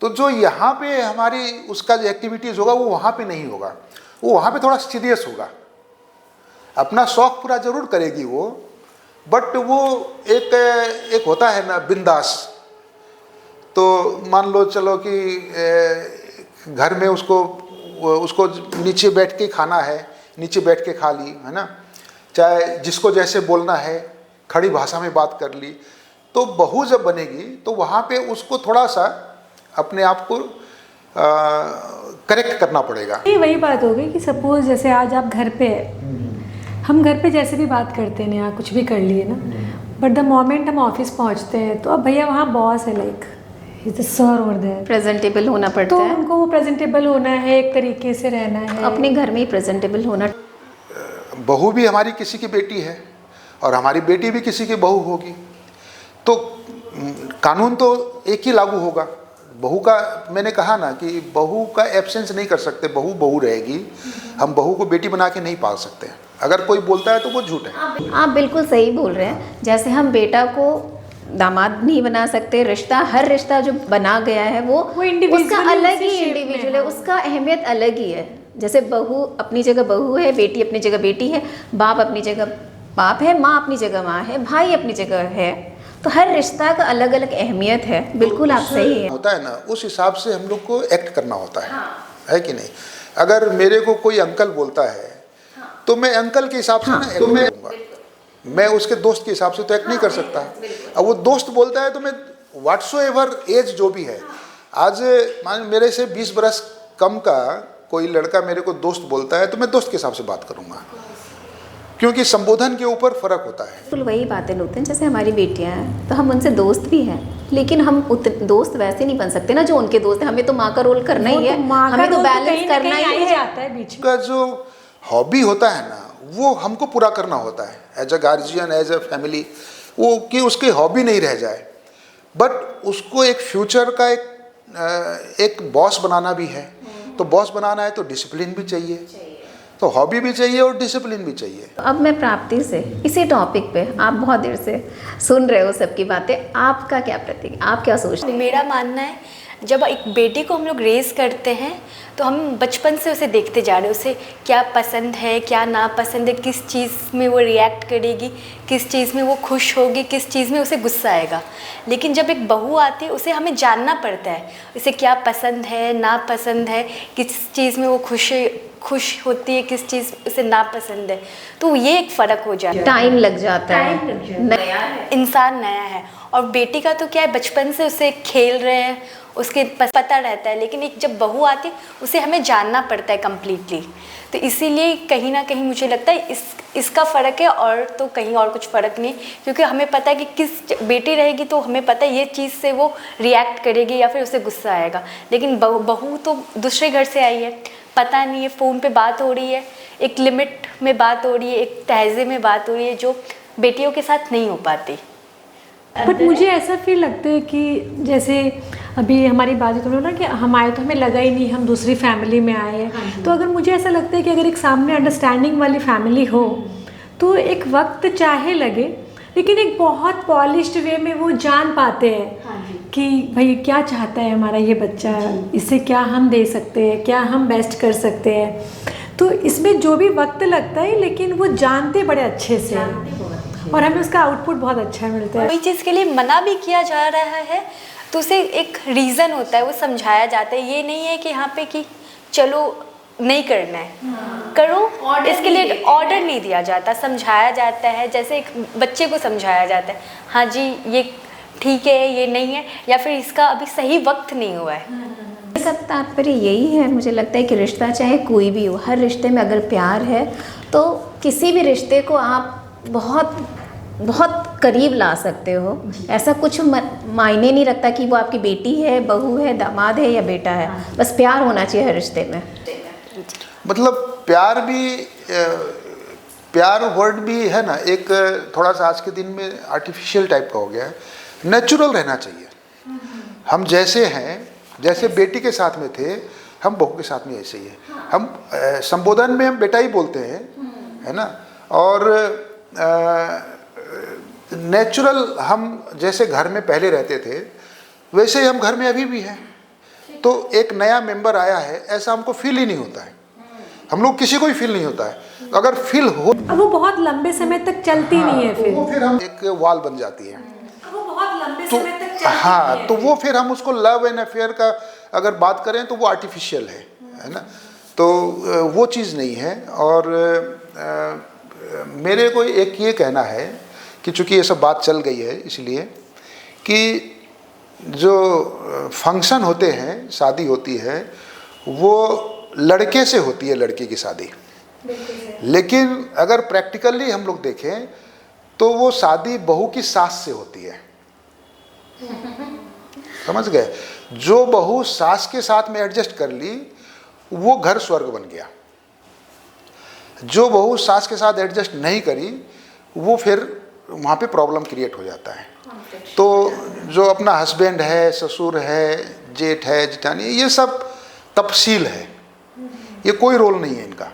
तो जो यहाँ पे हमारी उसका जो एक्टिविटीज़ होगा वो वहाँ पे नहीं होगा, वो वहाँ पे थोड़ा सीरियस होगा। अपना शौक पूरा जरूर करेगी वो, बट वो एक होता है ना बिंदास। तो मान लो चलो कि घर में उसको नीचे बैठ के खाना है, नीचे बैठ के खा ली, है ना, चाहे जिसको जैसे बोलना है खड़ी भाषा में बात कर ली। तो बहू जब बनेगी तो वहाँ पे उसको थोड़ा सा अपने आप को करेक्ट करना पड़ेगा। ये वही बात हो गई कि सपोज जैसे आज आप घर पे है, हम घर पे जैसे भी बात करते हैं या कुछ भी कर लिए ना, बट द मोमेंट हम ऑफिस पहुंचते हैं तो अब भैया वहाँ बॉस है, लाइक इज सर और देयर, प्रेजेंटेबल होना पड़ता तो है, उनको वो प्रेजेंटेबल होना है, एक तरीके से रहना है, अपने घर में ही प्रेजेंटेबल होना। बहू भी हमारी किसी की बेटी है और हमारी बेटी भी किसी की बहू होगी, तो कानून तो एक ही लागू होगा। बहू का मैंने कहा ना कि बहू का एब्सेंस नहीं कर सकते, बहू बहू रहेगी। हम बहू को बेटी बना के नहीं पाल सकते। अगर कोई बोलता है तो वो झूठ है। आप बिल्कुल सही बोल रहे हैं। जैसे हम बेटा को दामाद नहीं बना सकते, रिश्ता हर रिश्ता जो बना गया है वो individually उसका अलग उसी ही shape में इंडिविजुअल है, उसका अहमियत अलग ही है। जैसे बहू अपनी जगह बहू है, बेटी अपनी जगह बेटी है, बाप अपनी जगह बाप है, माँ अपनी जगह माँ है, भाई अपनी जगह है। तो हर रिश्ता का अलग अलग अहमियत है। बिल्कुल आप सही है। होता है ना, उस हिसाब से हम लोग को एक्ट करना होता है कि नहीं। अगर मेरे को कोई अंकल बोलता है तो मैं अंकल के हिसाब से ना एक्ट करूंगा, मैं उसके दोस्त के हिसाब से तो एक्ट नहीं कर सकता। अब वो दोस्त बोलता है तो मैं व्हाट्सोएवर एज जो भी है, आज मान मेरे से 20 बरस कम का कोई लड़का मेरे को दोस्त बोलता है तो मैं दोस्त के हिसाब से बात करूंगा, क्योंकि संबोधन के ऊपर फर्क होता है। बिल्कुल वही बातें होते हैं। जैसे हमारी बेटियां हैं तो हम उनसे दोस्त भी हैं, लेकिन हम दोस्त वैसे नहीं बन सकते ना जो उनके दोस्त हैं। हमें तो माँ का रोल करना ही है, हमें तो बैलेंस करना ही है। जाता है बीच में का जो हॉबी होता है ना वो हमको पूरा करना होता है as a guardian, as a family, वो कि उसकी हॉबी नहीं रह जाए, बट उसको एक फ्यूचर का एक बॉस बनाना भी है। तो बॉस बनाना है तो डिसिप्लिन भी चाहिए, तो हॉबी भी चाहिए और डिसिप्लिन भी चाहिए। तो अब मैं प्राप्ति से इसी टॉपिक पे, आप बहुत देर से सुन रहे हो सबकी बातें, आपका क्या प्रतिक्रिया, आप क्या सोचते हैं? मेरा मानना है जब एक बेटी को हम लोग रेज़ करते हैं तो हम बचपन से उसे देखते जा रहे हैं, उसे क्या पसंद है क्या नापसंद है, किस चीज़ में वो रिएक्ट करेगी, किस चीज़ में वो खुश होगी, किस चीज़ में उसे गुस्सा आएगा। लेकिन जब एक बहू आती है उसे हमें जानना पड़ता है उसे क्या पसंद है नापसंद है, किस चीज़ में वो खुश होती है, किस चीज़ उसे नापसंद है। तो ये एक फ़र्क हो जाता है, टाइम लग जाता है, नया है, इंसान नया है। और बेटी का तो क्या है, बचपन से उसे खेल रहे हैं, उसके पता रहता है। लेकिन एक जब बहू आती है उसे हमें जानना पड़ता है कम्प्लीटली। तो इसीलिए कहीं ना कहीं मुझे लगता है इसका फ़र्क है, और तो कहीं और कुछ फ़र्क नहीं। क्योंकि हमें पता है कि किस बेटी रहेगी तो हमें पता है ये चीज़ से वो रिएक्ट करेगी या फिर उसे गुस्सा आएगा। लेकिन बहू तो दूसरे घर से आई है, पता नहीं है, फ़ोन पे बात हो रही है, एक लिमिट में बात हो रही है, एक तहज़े में बात हो रही है, जो बेटियों के साथ नहीं हो पाती। बट मुझे ऐसा फील लगता है कि जैसे अभी हमारी बात है तुम लोग ना कि हम आए तो हमें लगा ही नहीं हम दूसरी फैमिली में आए हैं। तो अगर मुझे ऐसा लगता है कि अगर एक सामने अंडरस्टैंडिंग वाली फैमिली हो तो एक वक्त चाहे लगे लेकिन एक बहुत पॉलिश्ड वे में वो जान पाते हैं कि भाई क्या चाहता है हमारा ये बच्चा, इससे क्या हम दे सकते हैं, क्या हम बेस्ट कर सकते हैं। तो इसमें जो भी वक्त लगता है लेकिन वो जानते बड़े अच्छे से और हमें उसका आउटपुट बहुत अच्छा मिलता है। कोई चीज़ के लिए मना भी किया जा रहा है तो उसे एक रीज़न होता है, वो समझाया जाता है। ये नहीं है कि यहाँ पे कि चलो नहीं करना है, करो, इसके लिए ऑर्डर नहीं दिया जाता, समझाया जाता है। जैसे एक बच्चे को समझाया जाता है, हाँ जी ये ठीक है, ये नहीं है, या फिर इसका अभी सही वक्त नहीं हुआ है। इसका तात्पर्य यही है, मुझे लगता है कि रिश्ता चाहे कोई भी हो, हर रिश्ते में अगर प्यार है तो किसी भी रिश्ते को आप बहुत बहुत करीब ला सकते हो। ऐसा कुछ मायने नहीं रखता कि वो आपकी बेटी है, बहू है, दामाद है या बेटा है, बस प्यार होना चाहिए हर रिश्ते में। मतलब प्यार भी, प्यार वर्ड भी है ना, एक थोड़ा सा आज के दिन में आर्टिफिशियल टाइप का हो गया है। नेचुरल रहना चाहिए। हम जैसे हैं, जैसे बेटी के साथ में थे, हम बहू के साथ में ऐसे ही है। हम संबोधन में हम बेटा ही बोलते हैं, है ना। और नेचुरल हम जैसे घर में पहले रहते थे वैसे ही हम घर में अभी भी हैं। तो एक नया मेंबर आया है ऐसा हमको फील ही नहीं होता है, हम लोग किसी को ही फील नहीं होता है। अगर फील हो अब वो बहुत लंबे समय तक चलती नहीं है, तो वो फिर हम एक वॉल बन जाती है। अब वो बहुत लंबे तो समय तक चलती हाँ, नहीं है। तो वो फिर हम उसको लव एंड अफेयर का अगर बात करें तो वो आर्टिफिशियल है ना, तो वो चीज़ नहीं है। और मेरे को एक ये कहना है कि चूंकि ये सब बात चल गई है इसलिए कि जो फंक्शन होते हैं, शादी होती है, वो लड़के से होती है, लड़की की शादी। लेकिन अगर प्रैक्टिकली हम लोग देखें तो वो शादी बहू की सास से होती है। समझ गए? जो बहू सास के साथ में एडजस्ट कर ली वो घर स्वर्ग बन गया। जो बहू सास के साथ एडजस्ट नहीं करी वो फिर वहाँ पे प्रॉब्लम क्रिएट हो जाता है। तो जो अपना हस्बैंड है, ससुर है, जेठ है, जेठानी, ये सब तफसील है, ये कोई रोल नहीं है इनका।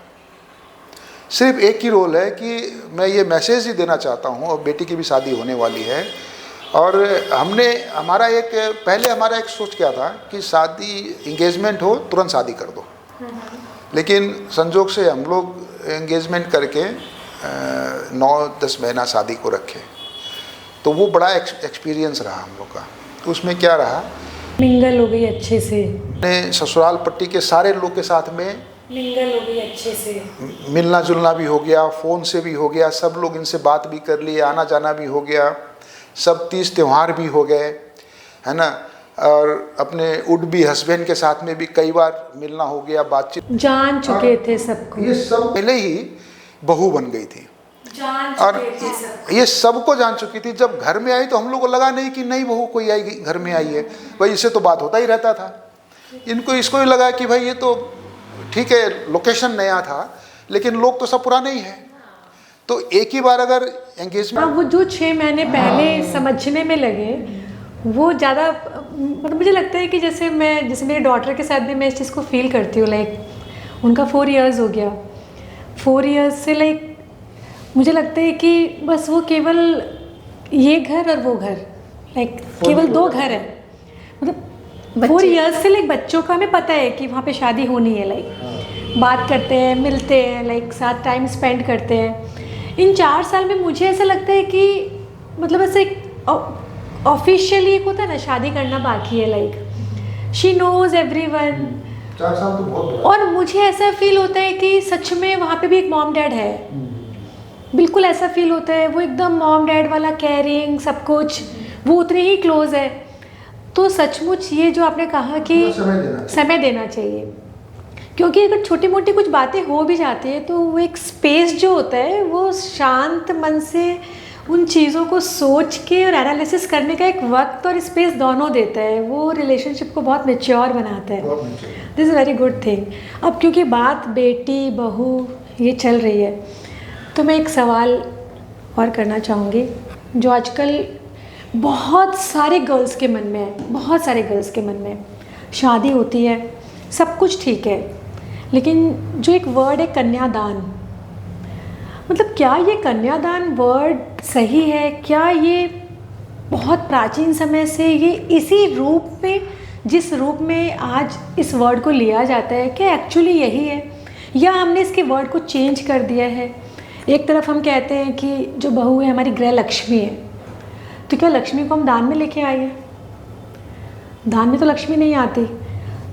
सिर्फ एक ही रोल है कि मैं ये मैसेज ही देना चाहता हूँ, और बेटी की भी शादी होने वाली है, और हमारा एक सोच क्या था कि शादी इंगेजमेंट हो तुरंत शादी कर दो, लेकिन संजोग से हम लोग एंगेजमेंट करके 9-10 महीना शादी को रखे, तो वो बड़ा एक्सपीरियंस रहा हम लोग का। तो उसमें क्या रहा, मिंगल हो गई अच्छे से, ने ससुराल पट्टी के सारे लोग के साथ में मिंगल हो गई अच्छे से, मिलना जुलना भी हो गया, फ़ोन से भी हो गया, सब लोग इनसे बात भी कर लिए, आना जाना भी हो गया, सब तीज त्यौहार भी हो गए, है ना। और अपने वुड बी हस्बैंड के साथ में भी कई बार मिलना हो गया, बातचीत, जान चुके थे सबको, ये सब पहले ही बहू बन गई थी, जान और चुके थे सबको। ये सबको जान चुकी थी। जब घर में आई तो हम लोग को लगा नहीं कि नई बहू कोई आई घर में आई है, भाई इससे तो बात होता ही रहता था। इसको ही लगा कि भाई ये तो ठीक है, लोकेशन नया था, लेकिन लोग तो सब पुराने ही हैं। तो एक ही बार अगर एंगेजमेंट, हाँ, वो जो 6 महीने पहले समझने में लगे वो ज़्यादा, मतलब मुझे लगता है कि जैसे मेरी डॉटर के साथ भी मैं इस चीज़ को फील करती हूँ। लाइक उनका 4 इयर्स हो गया, 4 इयर्स से लाइक मुझे लगता है कि बस वो केवल ये घर और वो घर, लाइक केवल 2 घर है। मतलब 4 इयर्स से लाइक बच्चों का हमें पता है कि वहाँ पे शादी होनी है, लाइक बात करते हैं, मिलते हैं, लाइक साथ टाइम स्पेंड करते हैं। इन 4 साल में मुझे ऐसा लगता है कि मतलब ऐसे ऑफिशियली एक होता है ना, शादी करना बाकी है, लाइक शी नोज एवरीवन। 4 साल तो बहुत, और मुझे ऐसा फील होता है कि सच में वहाँ पे भी एक मॉम डैड है, बिल्कुल ऐसा फील होता है। वो एकदम मॉम डैड वाला केयरिंग, सब कुछ, वो उतने ही क्लोज है। तो सचमुच ये जो आपने कहा कि समय देना चाहिए, क्योंकि अगर छोटी मोटी कुछ बातें हो भी जाती है तो वो एक स्पेस जो होता है वो शांत मन से उन चीज़ों को सोच के और एनालिसिस करने का एक वक्त और स्पेस दोनों देता है। वो रिलेशनशिप को बहुत मैच्योर बनाता है। This is very good thing. अब क्योंकि बात बेटी बहू ये चल रही है, तो मैं एक सवाल और करना चाहूँगी जो आजकल बहुत सारे गर्ल्स के मन में है, बहुत सारे गर्ल्स के मन में। शादी होती है, सब कुछ ठीक है, लेकिन जो एक वर्ड है कन्यादान, मतलब क्या ये कन्यादान वर्ड सही है? क्या ये बहुत प्राचीन समय से ये इसी रूप में, जिस रूप में आज इस वर्ड को लिया जाता है, क्या एक्चुअली यही है, या हमने इसके वर्ड को चेंज कर दिया है? एक तरफ हम कहते हैं कि जो बहू है हमारी गृह लक्ष्मी है, तो क्या लक्ष्मी को हम दान में लेके आए हैं? दान में तो लक्ष्मी नहीं आती।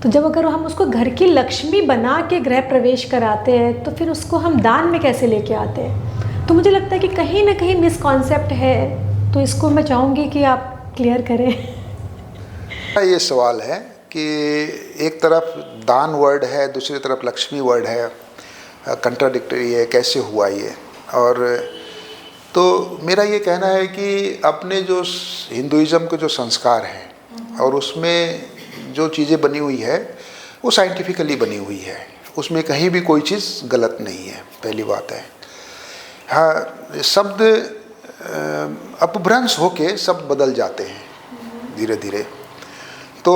तो जब अगर हम उसको घर की लक्ष्मी बना के गृह प्रवेश कराते हैं, तो फिर उसको हम दान में कैसे लेके आते हैं? तो मुझे लगता है कि कहीं ना कहीं मिसकॉन्सेप्ट है। तो इसको मैं चाहूँगी कि आप क्लियर करें। ये सवाल है कि एक तरफ दान वर्ड है, दूसरी तरफ लक्ष्मी वर्ड है, कंट्राडिक्टरी है, कैसे हुआ ये? और तो मेरा ये कहना है कि अपने जो हिंदुइज़्म के जो संस्कार हैं और उसमें जो चीज़ें बनी हुई है वो साइंटिफिकली बनी हुई है, उसमें कहीं भी कोई चीज़ गलत नहीं है, पहली बात है। हाँ, शब्द अपभ्रंश होके शब्द बदल जाते हैं धीरे धीरे। तो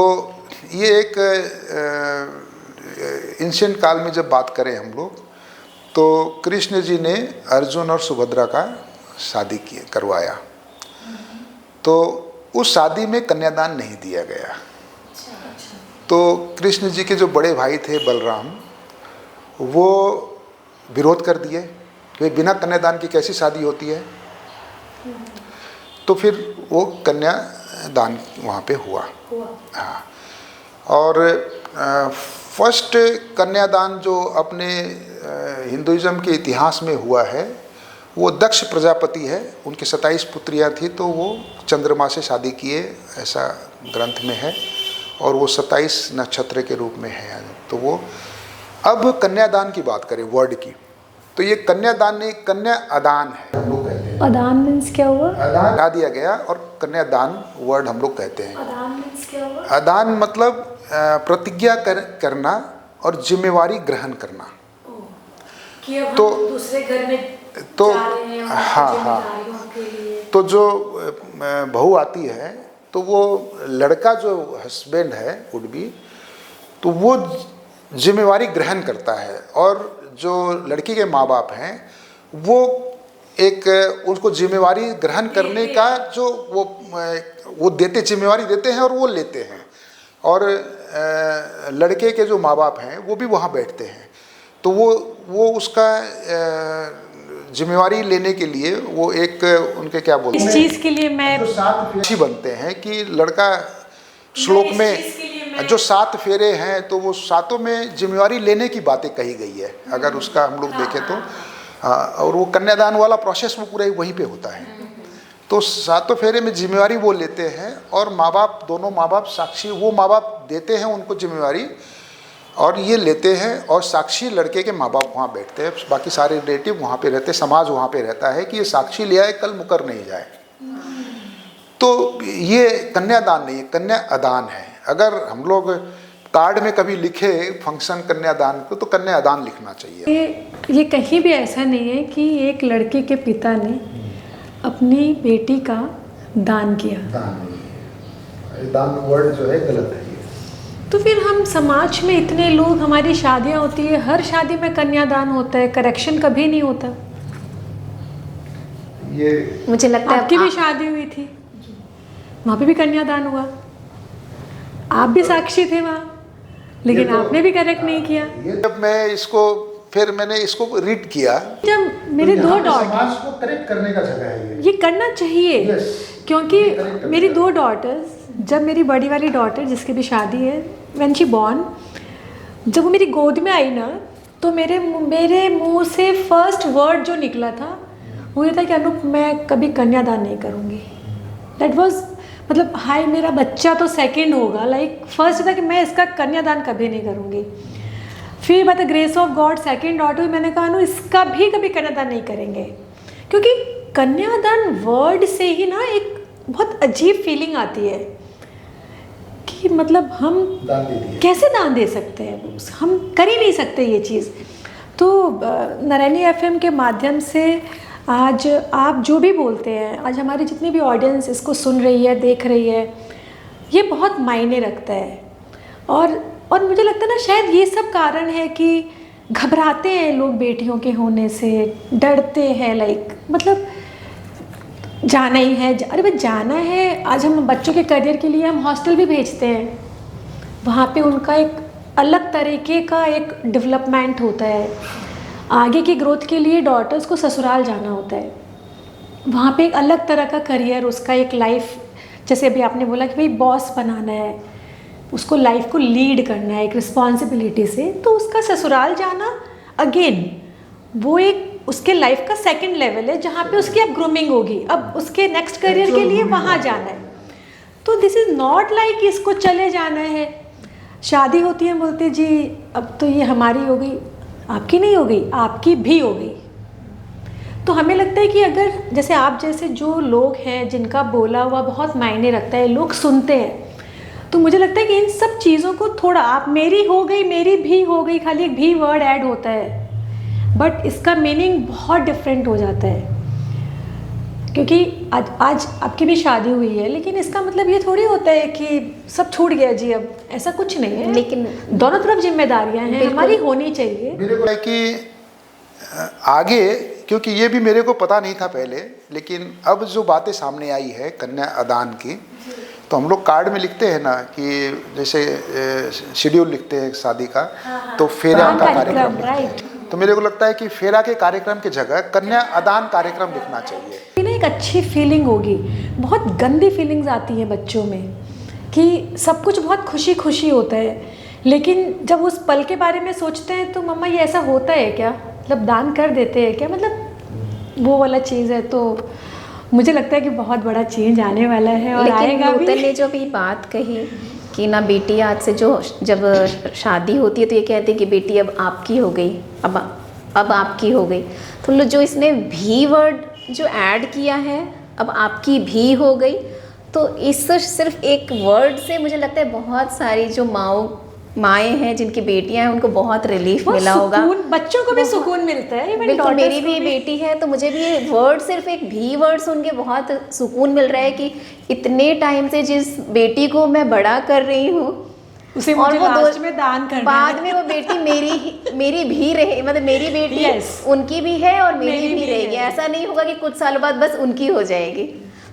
ये एक एंशिएंट काल में जब बात करें हम लोग, तो कृष्ण जी ने अर्जुन और सुभद्रा का शादी करवाया, तो उस शादी में कन्यादान नहीं दिया गया। तो कृष्ण जी के जो बड़े भाई थे बलराम, वो विरोध कर दिए कि बिना कन्यादान की कैसी शादी होती है। तो फिर वो कन्यादान वहाँ पे हुआ। हाँ, और फर्स्ट कन्यादान जो अपने हिंदुइज्म के इतिहास में हुआ है वो दक्ष प्रजापति है। उनकी 27 पुत्रियाँ थी, तो वो चंद्रमा से शादी किए, ऐसा ग्रंथ में है, और वो 27 नक्षत्र के रूप में है। तो वो, अब कन्यादान की बात करें वर्ड की, तो ये कन्यादान नहीं, कन्या अदान है हम लोग कहते हैं। अदान मीन्स क्या हुआ? अदान हटा दिया गया और कन्यादान वर्ड हम लोग कहते हैं। अदान मीन्स क्या हुआ? अदान मतलब प्रतिज्ञा करना और जिम्मेवारी ग्रहण करना। कि अब तो हम दूसरे घर में तो जा रहे हैं, हाँ हाँ, के लिए। तो जो बहू आती है तो वो लड़का जो हस्बैंड है वुड बी, तो वो जिम्मेवारी ग्रहण करता है, और जो लड़की के माँ बाप हैं वो एक उसको जिम्मेवारी ग्रहण करने का जो वो देते, जिम्मेवारी देते हैं और वो लेते हैं। और लड़के के जो माँ बाप हैं वो भी वहाँ बैठते हैं, तो वो उसका जिम्मेवारी लेने के लिए वो एक उनके क्या बोलते हैं, इस चीज़ के लिए मैं जो 7 फेरे बनते हैं कि लड़का श्लोक में जो 7 फेरे हैं, तो वो 7 में जिम्मेवारी लेने की बातें कही गई है अगर उसका हम लोग देखें तो। और वो कन्यादान वाला प्रोसेस वो पूरा वहीं पे होता है। तो 7 फेरे में जिम्मेवारी वो लेते हैं, और माँ बाप, दोनों माँ बाप साक्षी, वो माँ बाप देते हैं उनको जिम्मेवारी और ये लेते हैं, और साक्षी लड़के के माँ बाप वहाँ बैठते हैं, बाकी सारे रिलेटिव वहाँ पे रहते, समाज वहाँ पे रहता है कि ये साक्षी ले आए, कल मुकर नहीं जाए। तो ये कन्यादान नहीं है, कन्या अदान है। अगर हम लोग कार्ड में कभी लिखे फंक्शन कन्यादान को, तो कन्या अदान लिखना चाहिए। ये कहीं भी ऐसा नहीं है कि एक लड़के के पिता ने अपनी बेटी का दान किया। दान वर्ड जो है गलत है। तो फिर हम समाज में इतने लोग, हमारी शादियां होती है, हर शादी में कन्यादान होता है, करेक्शन कभी नहीं होता। ये मुझे लगता है आपकी भी शादी हुई थी, वहाँ पे भी कन्यादान हुआ, आप भी साक्षी थे वहाँ, लेकिन आपने भी करेक्ट नहीं किया। जब मैं इसको फिर मैंने इसको रीड किया, जब मेरे दो डॉटर, समाज को करेक्ट करने का जगह है ये करना चाहिए। Yes. क्योंकि मेरी 2 डॉटर्स, जब मेरी बड़ी वाली डॉटर जिसकी भी शादी है, व्हेन शी बॉर्न, जब वो मेरी गोद में आई ना, तो मेरे मुंह से फर्स्ट वर्ड जो निकला था वो ये था कि अनूप मैं कभी कन्यादान नहीं करूँगी। दैट वाज, मतलब हाय मेरा बच्चा तो सेकंड होगा, लाइक फर्स्ट था कि मैं इसका कन्यादान कभी नहीं करूँगी। फिर by the grace of God second daughter हुई, मैंने कहा अनु इसका भी कभी कन्यादान नहीं करेंगे, क्योंकि कन्यादान वर्ड से ही ना एक बहुत अजीब फीलिंग आती है कि मतलब हम कैसे दान दे सकते हैं, हम कर ही नहीं सकते ये चीज़। तो नारायणी एफएम के माध्यम से आज आप जो भी बोलते हैं, आज हमारी जितनी भी ऑडियंस इसको सुन रही है, देख रही है, ये बहुत मायने रखता है। और मुझे लगता है ना शायद ये सब कारण है कि घबराते हैं लोग बेटियों के होने से, डरते हैं, लाइक मतलब जाना ही है, अरे भाई जाना है। आज हम बच्चों के करियर के लिए हम हॉस्टल भी भेजते हैं, वहाँ पे उनका एक अलग तरीके का एक डेवलपमेंट होता है। आगे की ग्रोथ के लिए डॉटर्स को ससुराल जाना होता है, वहाँ पे एक अलग तरह का करियर, उसका एक लाइफ, जैसे अभी आपने बोला कि भाई बॉस बनाना है, उसको लाइफ को लीड करना है एक रिस्पॉन्सिबिलिटी से, तो उसका ससुराल जाना अगेन वो एक उसके लाइफ का सेकंड लेवल है, जहाँ पे उसकी अब ग्रूमिंग होगी, अब उसके नेक्स्ट करियर के लिए वहाँ जाना है। तो दिस इज़ नॉट लाइक इसको चले जाना है। शादी होती है, बोलते जी अब तो ये हमारी हो गई, आपकी नहीं हो गई, आपकी भी हो गई। तो हमें लगता है कि अगर जैसे आप जैसे जो लोग हैं जिनका बोला हुआ बहुत मायने रखता है, लोग सुनते हैं, तो मुझे लगता है कि इन सब चीज़ों को थोड़ा, आप मेरी हो गई, मेरी भी हो गई, खाली एक भी वर्ड ऐड होता है, बट इसका मीनिंग बहुत डिफरेंट हो जाता है। क्योंकि आज आपकी भी शादी हुई है, लेकिन इसका मतलब ये थोड़ी होता है कि सब छूट गया जी, अब ऐसा कुछ नहीं है। लेकिन दोनों तरफ जिम्मेदारियां हैं, हमारी होनी चाहिए। मेरे को है कि आगे, क्योंकि ये भी मेरे को पता नहीं था पहले, लेकिन अब जो बातें सामने आई है कन्या अदान की, तो हम लोग कार्ड में लिखते हैं ना कि जैसे शेड्यूल लिखते हैं शादी का, तो फेरा का कार्यक्रम लिखते हैं। तो मेरे को लगता है कि फेरा के कार्यक्रम की जगह कन्या अदान कार्यक्रम लिखना चाहिए। ना एक अच्छी फीलिंग होगी। बहुत गंदी फीलिंग्स आती हैं बच्चों में कि सब कुछ बहुत खुशी खुशी होता है, लेकिन जब उस पल के बारे में सोचते हैं तो मम्मा ये ऐसा होता है क्या, मतलब दान कर देते हैं क्या, मतलब वो वाला चीज़ है। तो मुझे लगता है कि बहुत बड़ा चेंज आने वाला है और आएगा भी। नूतन ने जो भी बात कही कि ना बेटी आज से जो जब शादी होती है तो ये कहते हैं कि बेटी अब आपकी हो गई, अब आपकी हो गई। तो जो इसने भी वर्ड जो ऐड किया है, अब आपकी भी हो गई, तो इस सिर्फ एक वर्ड से मुझे लगता है बहुत सारी जो माएँ हैं जिनकी बेटियां हैं उनको बहुत रिलीफ मिला होगा। बच्चों को भी सुकून मिलता है। बिल्कुल, मेरी भी बेटी है तो मुझे भी ये वर्ड, सिर्फ एक भी वर्ड सुन के बहुत सुकून मिल रहा है कि इतने टाइम से जिस बेटी को मैं बड़ा कर रही हूँ उसे मुझे लास्ट में दान करना बाद है। में वो बेटी मेरी भी रहे, मतलब मेरी बेटी उनकी भी है और मेरी भी रहेगी। ऐसा नहीं होगा कि कुछ सालों बाद बस उनकी हो जाएगी।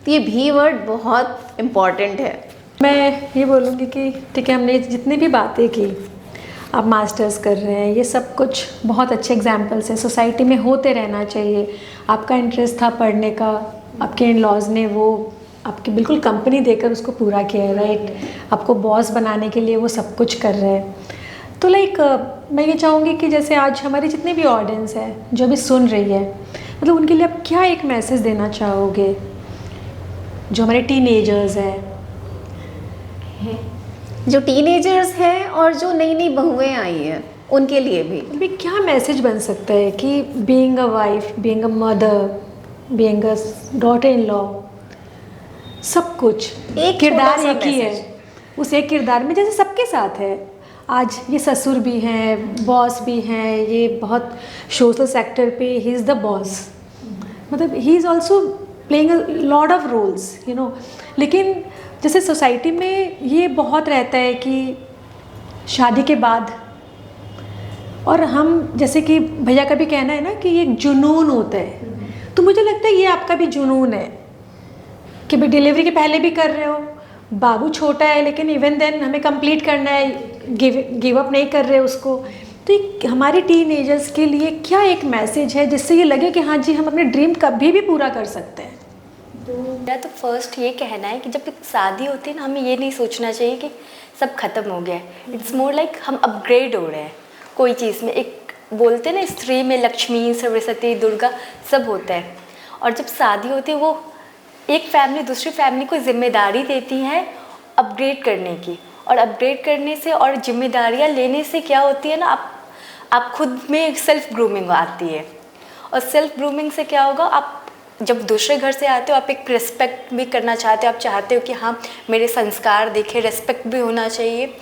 तो ये भी वर्ड बहुत इम्पॉर्टेंट है। मैं ये बोलूँगी कि ठीक है, हमने जितनी भी बातें की, आप मास्टर्स कर रहे हैं, ये सब कुछ बहुत अच्छे एग्जाम्पल्स हैं, सोसाइटी में होते रहना चाहिए। आपका इंटरेस्ट था पढ़ने का, आपके इन लॉज ने वो आपकी बिल्कुल कंपनी देकर उसको पूरा किया है, राइट। आपको बॉस बनाने के लिए वो सब कुछ कर रहे हैं। तो मैं ये चाहूँगी कि जैसे आज हमारी जितनी भी ऑडियंस है जो भी सुन रही है, मतलब उनके लिए आप क्या एक मैसेज देना चाहोगे, जो हमारे टीनेजर्स हैं, जो टीनेजर्स हैं और जो नई नई बहुएं आई हैं उनके लिए भी क्या मैसेज बन सकता है कि being a wife, being a mother, being a daughter in law, सब कुछ एक किरदार एक ही है। उस एक किरदार में जैसे सबके साथ है, आज ये ससुर भी हैं, बॉस भी हैं, ये बहुत सोशल सेक्टर पे ही इज़ द बॉस, मतलब he is also playing a lot of roles, you know. लेकिन जैसे सोसाइटी में ये बहुत रहता है कि शादी के बाद, और हम जैसे कि भैया का भी कहना है ना कि ये एक जुनून होता है, तो मुझे लगता है ये आपका भी जुनून है कि भाई डिलीवरी के पहले भी कर रहे हो, बाबू छोटा है लेकिन इवन देन हमें कंप्लीट करना है, गिव अप नहीं कर रहे उसको। तो हमारे टीनेजर्स के लिए क्या एक मैसेज है जिससे ये लगे कि हाँ जी, हम अपने ड्रीम कभी भी पूरा कर सकते हैं? मेरा तो फर्स्ट ये कहना है कि जब एक शादी होती है ना, हमें ये नहीं सोचना चाहिए कि सब खत्म हो गया है। इट्स मोर लाइक हम अपग्रेड हो रहे हैं कोई चीज़ में। एक बोलते हैं ना, स्त्री में लक्ष्मी, सरस्वती, दुर्गा सब होता है। और जब शादी होती है, वो एक फैमिली दूसरी फैमिली को जिम्मेदारी देती है अपग्रेड करने की, और अपग्रेड करने से और जिम्मेदारियाँ लेने से क्या होती है ना, आप खुद में सेल्फ ग्रूमिंग आती है। और सेल्फ ग्रूमिंग से क्या होगा, आप जब दूसरे घर से आते हो, आप एक रिस्पेक्ट भी करना चाहते हो, आप चाहते हो कि हाँ मेरे संस्कार देखे, रिस्पेक्ट भी होना चाहिए।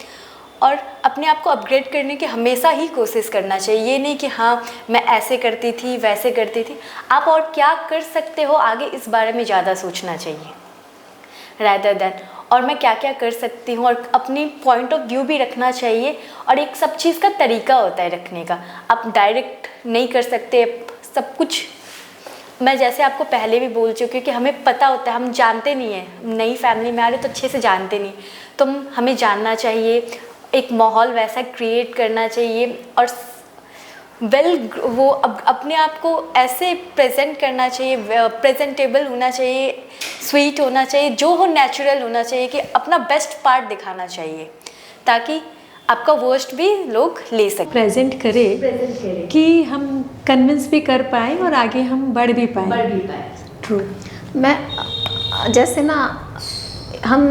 और अपने आप को अपग्रेड करने की हमेशा ही कोशिश करना चाहिए। ये नहीं कि हाँ मैं ऐसे करती थी, वैसे करती थी। आप और क्या कर सकते हो आगे, इस बारे में ज़्यादा सोचना चाहिए rather than और मैं क्या क्या कर सकती हूँ, और अपनी पॉइंट ऑफ व्यू भी रखना चाहिए। और एक सब चीज़ का तरीका होता है रखने का, आप डायरेक्ट नहीं कर सकते सब कुछ। मैं जैसे आपको पहले भी बोल चुकी हूँ कि हमें पता होता है, हम जानते नहीं हैं, नई फैमिली में आ रहे तो अच्छे से जानते नहीं, तो हमें जानना चाहिए, एक माहौल वैसा क्रिएट करना चाहिए। और वो अपने आप को ऐसे प्रेजेंट करना चाहिए, प्रेजेंटेबल होना चाहिए, स्वीट होना चाहिए, जो हो नेचुरल होना चाहिए, कि अपना बेस्ट पार्ट दिखाना चाहिए, ताकि आपका वर्स्ट भी लोग ले सकें। प्रेजेंट करें कि हम कन्विंस भी कर पाएँ और आगे हम बढ़ भी पाएँ। ट्रू। मैं जैसे ना, हम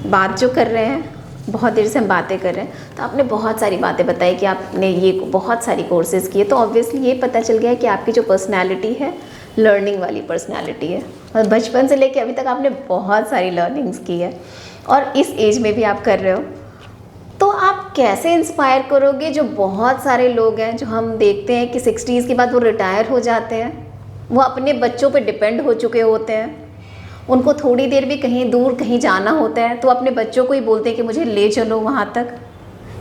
बात जो कर रहे हैं, बहुत देर से हम बातें कर रहे हैं, तो आपने बहुत सारी बातें बताई कि आपने ये बहुत सारी कोर्सेज़ किए, तो ऑब्वियसली ये पता चल गया कि आपकी जो पर्सनैलिटी है लर्निंग वाली पर्सनैलिटी है, और बचपन से लेके अभी तक आपने बहुत सारी लर्निंग्स की है, और इस एज में भी आप कर रहे हो। तो आप कैसे इंस्पायर करोगे जो बहुत सारे लोग हैं जो हम देखते हैं कि 60s के बाद वो रिटायर हो जाते हैं, वो अपने बच्चों पे डिपेंड हो चुके होते हैं, उनको थोड़ी देर भी कहीं दूर कहीं जाना होता है तो अपने बच्चों को ही बोलते हैं कि मुझे ले चलो वहाँ तक,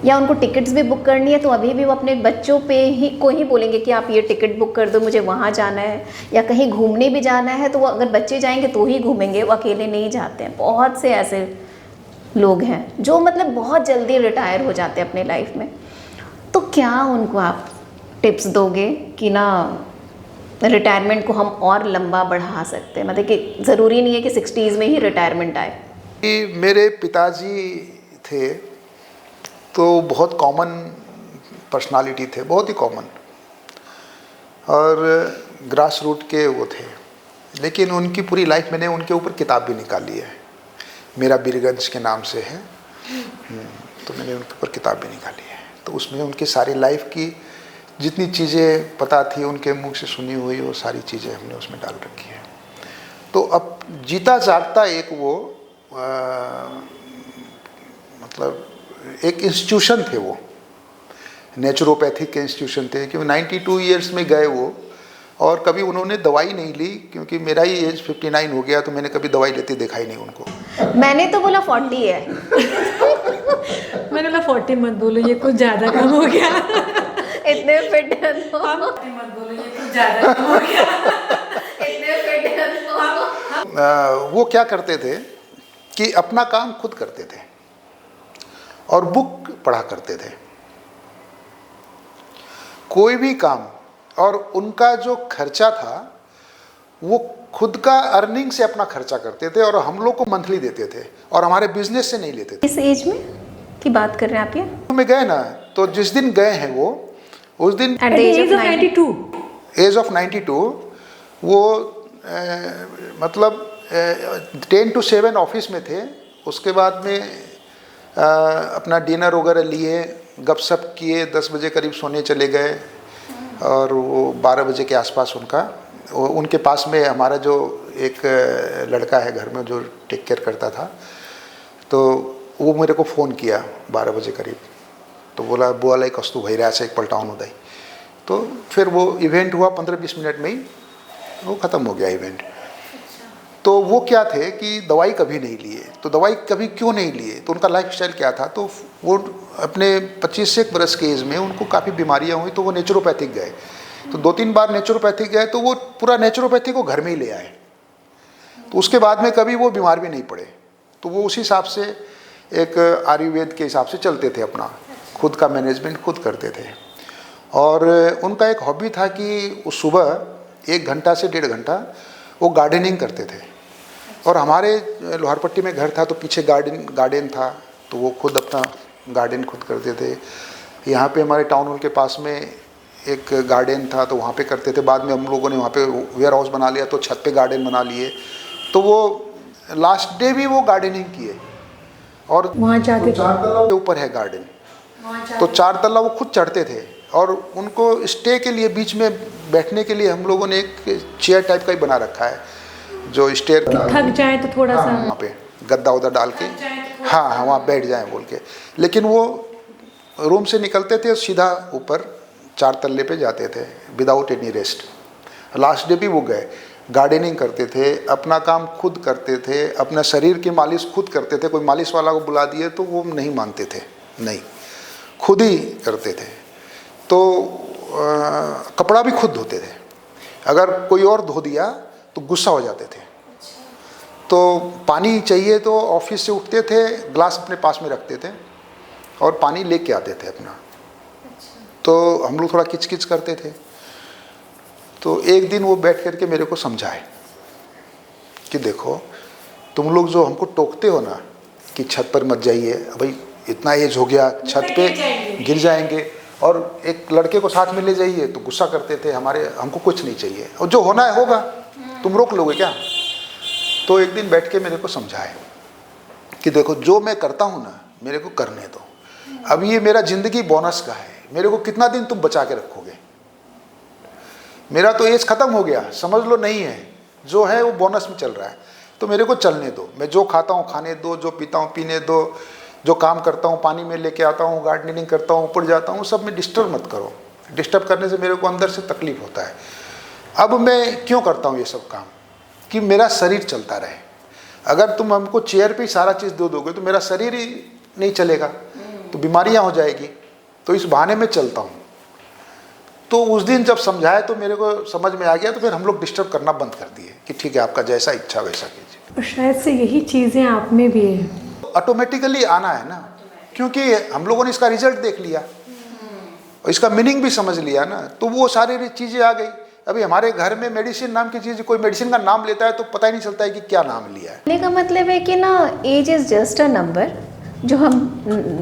या उनको टिकट्स भी बुक करनी है तो अभी भी वो अपने बच्चों पे ही बोलेंगे कि आप ये टिकट बुक कर दो, मुझे वहाँ जाना है, या कहीं घूमने भी जाना है तो वो अगर बच्चे जाएंगे तो ही घूमेंगे, वो अकेले नहीं जाते हैं। बहुत से ऐसे लोग हैं जो मतलब बहुत जल्दी रिटायर हो जाते हैं अपने लाइफ में, तो क्या उनको आप टिप्स दोगे कि ना रिटायरमेंट को हम और लंबा बढ़ा सकते हैं, मतलब कि ज़रूरी नहीं है कि 60s में ही रिटायरमेंट आए? कि मेरे पिताजी थे तो बहुत कॉमन पर्सनालिटी थे, बहुत ही कॉमन, और ग्रास रूट के वो थे, लेकिन उनकी पूरी लाइफ मैंने उनके ऊपर किताब भी निकाली है, मेरा बीरगंज के नाम से है। तो मैंने उनके ऊपर किताब भी निकाली है, तो उसमें उनकी सारी लाइफ की जितनी चीज़ें पता थी उनके मुख से सुनी हुई, वो सारी चीज़ें हमने उसमें डाल रखी है। तो अब जीता जागता एक वो मतलब एक इंस्टीट्यूशन थे, वो नेचुरोपैथिक के इंस्टीट्यूशन थे, क्योंकि 92 ईयर्स में गए वो, और कभी उन्होंने दवाई नहीं ली, क्योंकि मेरा ही एज 59 हो गया, तो मैंने कभी दवाई लेते देखा ही नहीं उनको। मैंने तो बोला 40 है। मैंने बोला 40 मत बोलो, ये कुछ ज़्यादा कम हो गया। इतने फिट है तो मत बोलो, ये कुछ ज़्यादा कम हो गया। इतने फिट है तो वो क्या करते थे कि अपना काम खुद करते थे और बुक पढ़ा करते थे, कोई भी काम, और उनका जो खर्चा था वो खुद का अर्निंग से अपना खर्चा करते थे, और हम लोग को मंथली देते थे, और हमारे बिजनेस से नहीं लेते थे। इस एज में की बात कर रहे हैं आप ये? में गए ना, तो जिस दिन गए हैं वो, उस दिन At the age of 92? Age of 92 वो मतलब 10 to 7 ऑफिस में थे। उसके बाद में अपना डिनर वगैरह लिए, गपशप किए, 10 बजे करीब सोने चले गए, और वो 12 बजे के आसपास उनके पास में हमारा जो एक लड़का है घर में जो टेक केयर करता था, तो वो मेरे को फ़ोन किया 12 बजे करीब, तो बोला बुआलाई कस्तु भैरया से एक पलटाउन उदय। तो फिर वो इवेंट हुआ, 15-20 मिनट में ही वो ख़त्म हो गया इवेंट। तो वो क्या थे कि दवाई कभी नहीं लिए, तो दवाई कभी क्यों नहीं लिए, तो उनका लाइफस्टाइल क्या था, तो वो अपने 25 से 1 बरस के एज में उनको काफ़ी बीमारियां हुई, तो वो नेचुरोपैथिक गए, तो 2-3 बार नेचुरोपैथिक गए, तो वो पूरा नेचुरोपैथिक को घर में ही ले आए, तो उसके बाद में कभी वो बीमार भी नहीं पड़े। तो वो उस हिसाब से एक आयुर्वेद के हिसाब से चलते थे, अपना खुद का मैनेजमेंट खुद करते थे। और उनका एक हॉबी था कि वो सुबह 1 घंटा से 1.5 घंटा वो गार्डनिंग करते थे, और हमारे लोहारपट्टी में घर था तो पीछे गार्डन था, तो वो खुद अपना गार्डन खुद करते थे। यहाँ पे हमारे टाउन हॉल के पास में एक गार्डन था, तो वहाँ पे करते थे। बाद में हम लोगों ने वहाँ पे वेयर हाउस बना लिया, तो छत पे गार्डन बना लिए, तो वो लास्ट डे भी वो गार्डनिंग किए। और वहाँ जाते थे, 4 तल्ला के ऊपर है गार्डन, तो 4 तल्ला वो खुद चढ़ते थे, और उनको स्टे के लिए बीच में बैठने के लिए हम लोगों ने एक चेयर टाइप का ही बना रखा है, जो स्टेयर थक जाए तो थोड़ा सा वहाँ पे गद्दा उदा डाल के, हाँ वहाँ बैठ जाएं बोल के। लेकिन वो रूम से निकलते थे सीधा ऊपर 4 तल्ले पे जाते थे without any rest. Last day भी वो गए, गार्डनिंग करते थे, अपना काम खुद करते थे, अपना शरीर की मालिश खुद करते थे। कोई मालिश वाला को बुला दिए तो वो नहीं मानते थे, नहीं, खुद ही करते थे। तो कपड़ा भी खुद धोते थे, अगर कोई और धो दिया तो गुस्सा हो जाते थे। तो पानी चाहिए तो ऑफिस से उठते थे, ग्लास अपने पास में रखते थे और पानी लेके आते थे अपना। तो हम लोग थोड़ा किचकिच करते थे। तो एक दिन वो बैठ करके मेरे को समझाए कि देखो तुम लोग जो हमको टोकते हो ना कि छत पर मत जाइए, भाई इतना एज हो गया, छत पे गिर जाएंगे, और एक लड़के को साथ में ले जाइए तो गुस्सा करते थे, हमको कुछ नहीं चाहिए, और जो होना है होगा, तुम रोक लोगे क्या। तो एक दिन बैठ के मेरे को समझाए कि देखो जो मैं करता हूँ ना, मेरे को करने दो, अब ये मेरा ज़िंदगी बोनस का है, मेरे को कितना दिन तुम बचा के रखोगे, मेरा तो एज ख़त्म हो गया, समझ लो नहीं है, जो है वो बोनस में चल रहा है, तो मेरे को चलने दो, मैं जो खाता हूँ खाने दो, जो पीता हूँ पीने दो, जो काम करता हूँ पानी में लेके आता हूँ, गार्डनिंग करता हूँ, ऊपर जाता हूँ, सब में डिस्टर्ब मत करो, डिस्टर्ब करने से मेरे को अंदर से तकलीफ होता है। अब मैं क्यों करता हूँ ये सब काम, कि मेरा शरीर चलता रहे। अगर तुम हमको चेयर पे ही सारा चीज़ दे दोगे तो मेरा शरीर ही नहीं चलेगा, तो बीमारियाँ हो जाएगी, तो इस बहाने में चलता हूँ। तो उस दिन जब समझाया तो मेरे को समझ में आ गया, तो फिर हम लोग डिस्टर्ब करना बंद कर दिए कि ठीक है आपका जैसा इच्छा वैसा कीजिए। और शायद से यही चीज़ें आप में भी है। ऑटोमेटिकली आना है ना, क्योंकि हम लोगों ने इसका रिजल्ट देख लिया और इसका मीनिंग भी समझ लिया ना, तो वो सारी चीज़ें आ गई। अभी हमारे घर में मेडिसिन नाम की चीज़, कोई मेडिसिन का नाम लेता है तो पता ही नहीं चलता है कि क्या नाम लिया है। कहने का मतलब है कि ना age is just a number, जो हम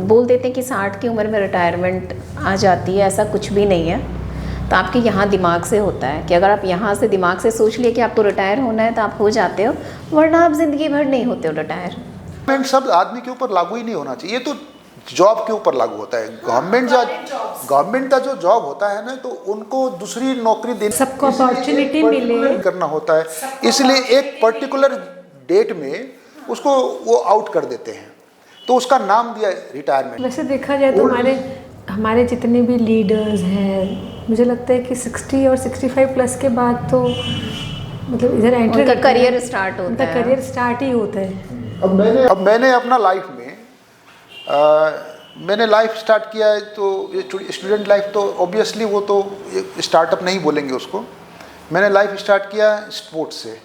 बोल देते हैं कि 60 की उम्र में रिटायरमेंट आ जाती है, ऐसा कुछ भी नहीं है। तो आपके यहाँ दिमाग से होता है कि अगर आप यहाँ से दिमाग से सोच लिए कि आपको रिटायर होना है तो आप हो जाते हो, वरना आप ज़िंदगी भर नहीं होते हो रिटायर। गवर्नमेंट सब आदमी के ऊपर लागू ही नहीं होना चाहिए, ये तो जॉब के ऊपर लागू होता है। गवर्नमेंट का जो जॉब होता है ना, तो उनको दूसरी नौकरी देने, सबको अपॉर्चुनिटी मिले करना होता है, इसलिए एक पर्टिकुलर डेट में उसको वो आउट कर देते हैं, तो उसका नाम दिया रिटायरमेंट। वैसे देखा जाए तो हमारे जितने भी लीडर्स हैं, मुझे लगता है कि 60 और 65 प्लस के बाद तो मतलब इधर एंटर उनका करियर स्टार्ट होता उनका है। करियर स्टार्ट ही होता है। अब मैंने अपना लाइफ में मैंने लाइफ स्टार्ट किया है, तो स्टूडेंट लाइफ तो ऑब्वियसली वो तो स्टार्टअप नहीं बोलेंगे उसको। मैंने लाइफ स्टार्ट किया स्पोर्ट्स से,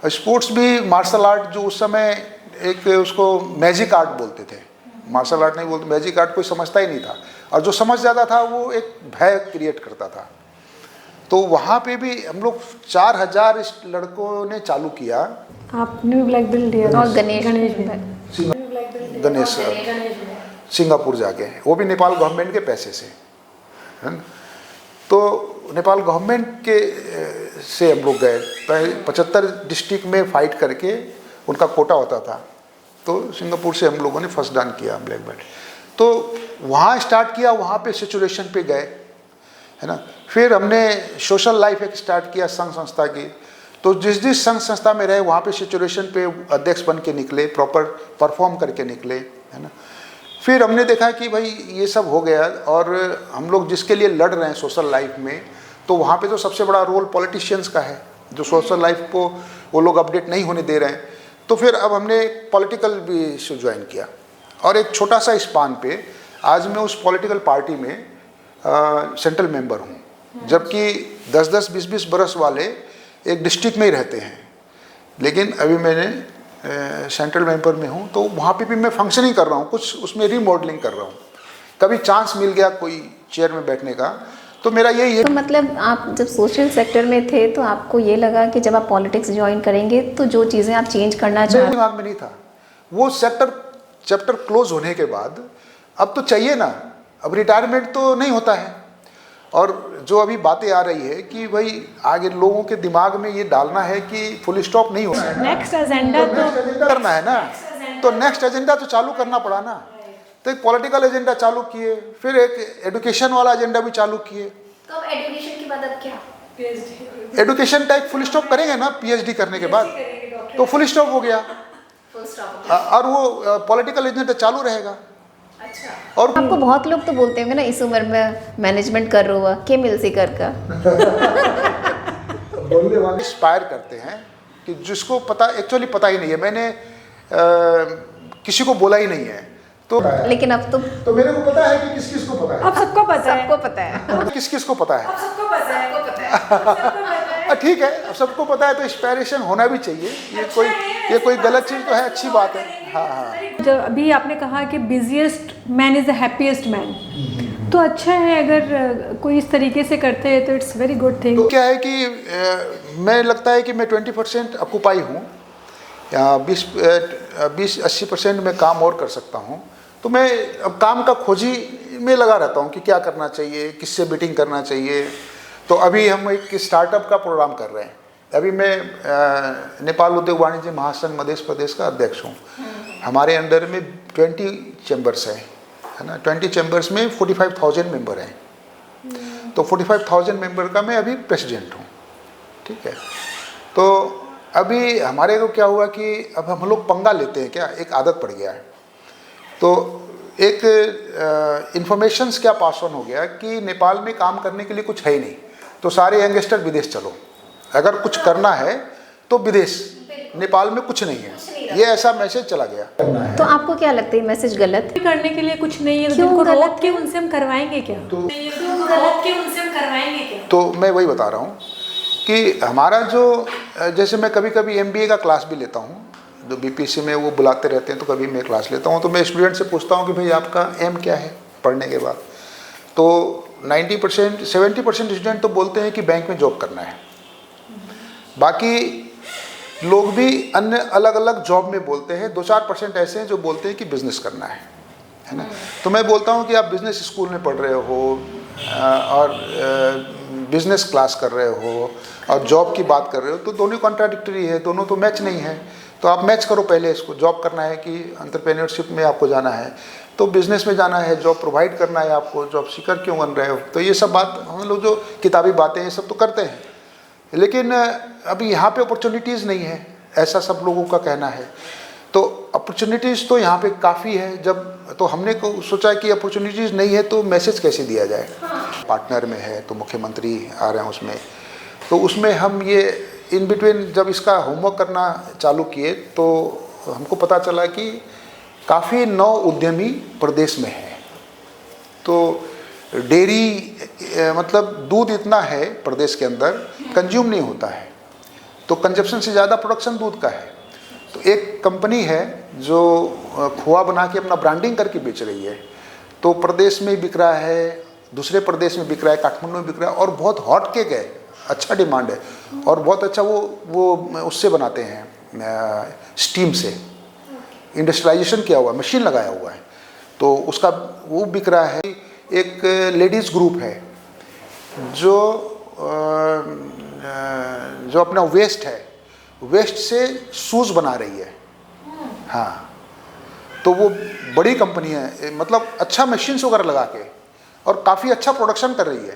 और स्पोर्ट्स भी मार्शल आर्ट, जो उस समय एक उसको मैजिक आर्ट बोलते थे, मार्शल आर्ट नहीं बोलते, मैजिक आर्ट कोई समझता ही नहीं था, और जो समझ जाता था वो एक भय क्रिएट करता था। तो वहाँ पे भी हम लोग 4000 लड़कों ने चालू किया। आपने भी ब्लैक बेल्ट लिया और गणेश गणेश सिंगापुर जाके, वो भी नेपाल गवर्नमेंट के पैसे से, है ना। तो नेपाल गवर्नमेंट के से हम लोग गए, 75 डिस्ट्रिक्ट में फाइट करके उनका कोटा होता था, तो सिंगापुर से हम लोगों ने फर्स्ट डान किया ब्लैक बेल्ट। तो वहाँ स्टार्ट किया, वहाँ पे सिचुएशन पे गए, है ना। फिर हमने सोशल लाइफ एक स्टार्ट किया संघ संस्था की, तो जिस जिस संघ संस्था में रहे वहाँ पे सिचुएशन पे अध्यक्ष बन के निकले, प्रॉपर परफॉर्म करके निकले, है ना। फिर हमने देखा कि भाई ये सब हो गया, और हम लोग जिसके लिए लड़ रहे हैं सोशल लाइफ में, तो वहाँ पे तो सबसे बड़ा रोल पॉलिटिशियंस का है, जो सोशल लाइफ को वो लोग अपडेट नहीं होने दे रहे हैं। तो फिर अब हमने पॉलिटिकल भी इशू ज्वाइन किया, और एक छोटा सा स्पान पे आज मैं उस पॉलिटिकल पार्टी में सेंट्रल मेंबर हूँ, जबकि 10-10, 20-20 बरस वाले एक डिस्ट्रिक्ट में ही रहते हैं, लेकिन अभी मैंने सेंट्रल मेंबर में हूँ, तो वहाँ पे भी मैं फंक्शनिंग कर रहा हूँ, कुछ उसमें रीमॉडलिंग कर रहा हूँ। कभी चांस मिल गया कोई चेयर में बैठने का, तो मेरा यही है। तो मतलब आप जब सोशल सेक्टर में थे तो आपको ये लगा कि जब आप पॉलिटिक्स ज्वाइन करेंगे तो जो चीज़ें आप चेंज करना मेरे चाहते, दिमाग में नहीं था वो चैप्टर क्लोज होने के बाद। अब तो चाहिए ना, अब रिटायरमेंट तो नहीं होता है, और जो अभी बातें आ रही है कि भाई आगे लोगों के दिमाग में ये डालना है कि फुल स्टॉप नहीं होना है, नेक्स्ट एजेंडा तो करना है ना, तो नेक्स्ट एजेंडा तो चालू करना पड़ा ना। तो एक पॉलिटिकल एजेंडा चालू किए, फिर एक एजुकेशन वाला एजेंडा भी चालू किए। तो अब एजुकेशन की मदद क्या? एजुकेशन का एक फुल स्टॉप करेंगे ना पीएचडी करने के बाद, तो फुल स्टॉप हो गया, और वो पॉलिटिकल एजेंडा चालू रहेगा। अच्छा। और आपको बहुत लोग तो बोलते होंगे ना इस उम्र में मैनेजमेंट कर रहा हुआ के मिल से कर का बोलने वाले इंस्पायर करते हैं कि जिसको पता एक्चुअली पता ही नहीं है, मैंने किसी को बोला ही नहीं है, तो लेकिन अब तो मेरे को पता है कि किस किस को पता है, अब सबको पता है, सबको पता है किस किस को पता है। सबको पता है, ठीक है, अब सबको पता है तो इंस्पायरेशन होना भी चाहिए, ये कोई गलत चीज़ तो है, अच्छी बात है। हाँ हाँ। जब अभी आपने कहा कि busiest man is the happiest man, तो अच्छा है अगर कोई इस तरीके से करते हैं तो इट्स वेरी गुड थिंग। तो क्या है कि मैं लगता है कि मैं 20% ऑक्यूपाई हूँ, 20-80% में काम और कर सकता हूँ, तो मैं अब काम का खोजी में लगा रहता हूँ कि क्या करना चाहिए, किससे मीटिंग करना चाहिए। तो अभी हम एक स्टार्टअप का प्रोग्राम कर रहे हैं। अभी मैं नेपाल उद्योग वाणिज्य महासंघ मध्य प्रदेश का अध्यक्ष हूँ। हमारे अंडर में 20 चैम्बर्स है ना, 20 चैम्बर्स में 45,000 मेंबर हैं, तो 45,000 मेंबर का मैं अभी प्रेसिडेंट हूँ। ठीक है, तो अभी हमारे को क्या हुआ कि अब हम लोग पंगा लेते हैं, क्या एक आदत पड़ गया है, तो एक इन्फॉर्मेशंस क्या पास ऑन हो गया कि नेपाल में काम करने के लिए कुछ है ही नहीं, तो सारे यंगस्टर विदेश चलो, अगर कुछ करना है तो विदेश, नेपाल में कुछ नहीं है, ये ऐसा मैसेज चला गया। तो आपको क्या लगता है मैसेज गलत है? करने के लिए कुछ नहीं है, क्यों जिनको गलत रोक के उनसे हम करवाएंगे क्या? गलत के उनसे हम करवाएंगे क्या? तो मैं वही बता रहा हूँ कि हमारा जो, जैसे मैं कभी कभी MBA का क्लास भी लेता हूँ, जो बीपीएससी में वो बुलाते रहते हैं तो कभी मैं क्लास लेता हूँ, तो मैं स्टूडेंट से पूछता हूँ कि भाई आपका एम क्या है पढ़ने के बाद। तो 90% 70% स्टूडेंट तो बोलते हैं कि बैंक में जॉब करना है। बाकी लोग भी अन्य अलग अलग जॉब में बोलते हैं। 2-4% ऐसे हैं जो बोलते हैं कि बिज़नेस करना है ना। तो मैं बोलता हूँ कि आप बिज़नेस स्कूल में पढ़ रहे हो और बिज़नेस क्लास कर रहे हो और जॉब की बात कर रहे हो, तो दोनों कॉन्ट्राडिक्टरी है, दोनों तो मैच नहीं है। तो आप मैच करो पहले इसको, जॉब करना है कि एंटरप्रेन्योरशिप में आपको जाना है, तो बिज़नेस में जाना है, जॉब प्रोवाइड करना है आपको, जॉब सीकर क्यों बन रहे हो। तो ये सब बात हम लोग जो किताबी बातें ये सब तो करते हैं, लेकिन अभी यहाँ पे अपॉर्चुनिटीज़ नहीं है, ऐसा सब लोगों का कहना है। तो अपॉर्चुनिटीज़ तो यहाँ पे काफ़ी है। जब तो हमने को सोचा कि अपॉर्चुनिटीज़ नहीं है तो मैसेज कैसे दिया जाए। पार्टनर में है तो मुख्यमंत्री आ रहे हैं उसमें, तो उसमें हम ये इन बिटवीन जब इसका होमवर्क करना चालू किए तो हमको पता चला कि काफ़ी नौ उद्यमी प्रदेश में हैं। तो डेयरी मतलब दूध इतना है प्रदेश के अंदर, कंज्यूम नहीं होता है, तो कंजप्शन से ज़्यादा प्रोडक्शन दूध का है। तो एक कंपनी है जो खोआ बना के अपना ब्रांडिंग करके बेच रही है, तो प्रदेश में बिक रहा है, दूसरे प्रदेश में बिक रहा है, काठमांडू में बिक रहा है, और बहुत हॉट केक है, अच्छा डिमांड है और बहुत अच्छा वो उससे बनाते हैं, स्टीम से इंडस्ट्रियलाइजेशन किया हुआ है, मशीन लगाया हुआ है, तो उसका वो बिक रहा है। एक लेडीज़ ग्रुप है जो अपना वेस्ट है, वेस्ट से शूज़ बना रही है। हाँ, तो वो बड़ी कंपनी है, मतलब अच्छा मशीन्स वगैरह लगा के और काफ़ी अच्छा प्रोडक्शन कर रही है।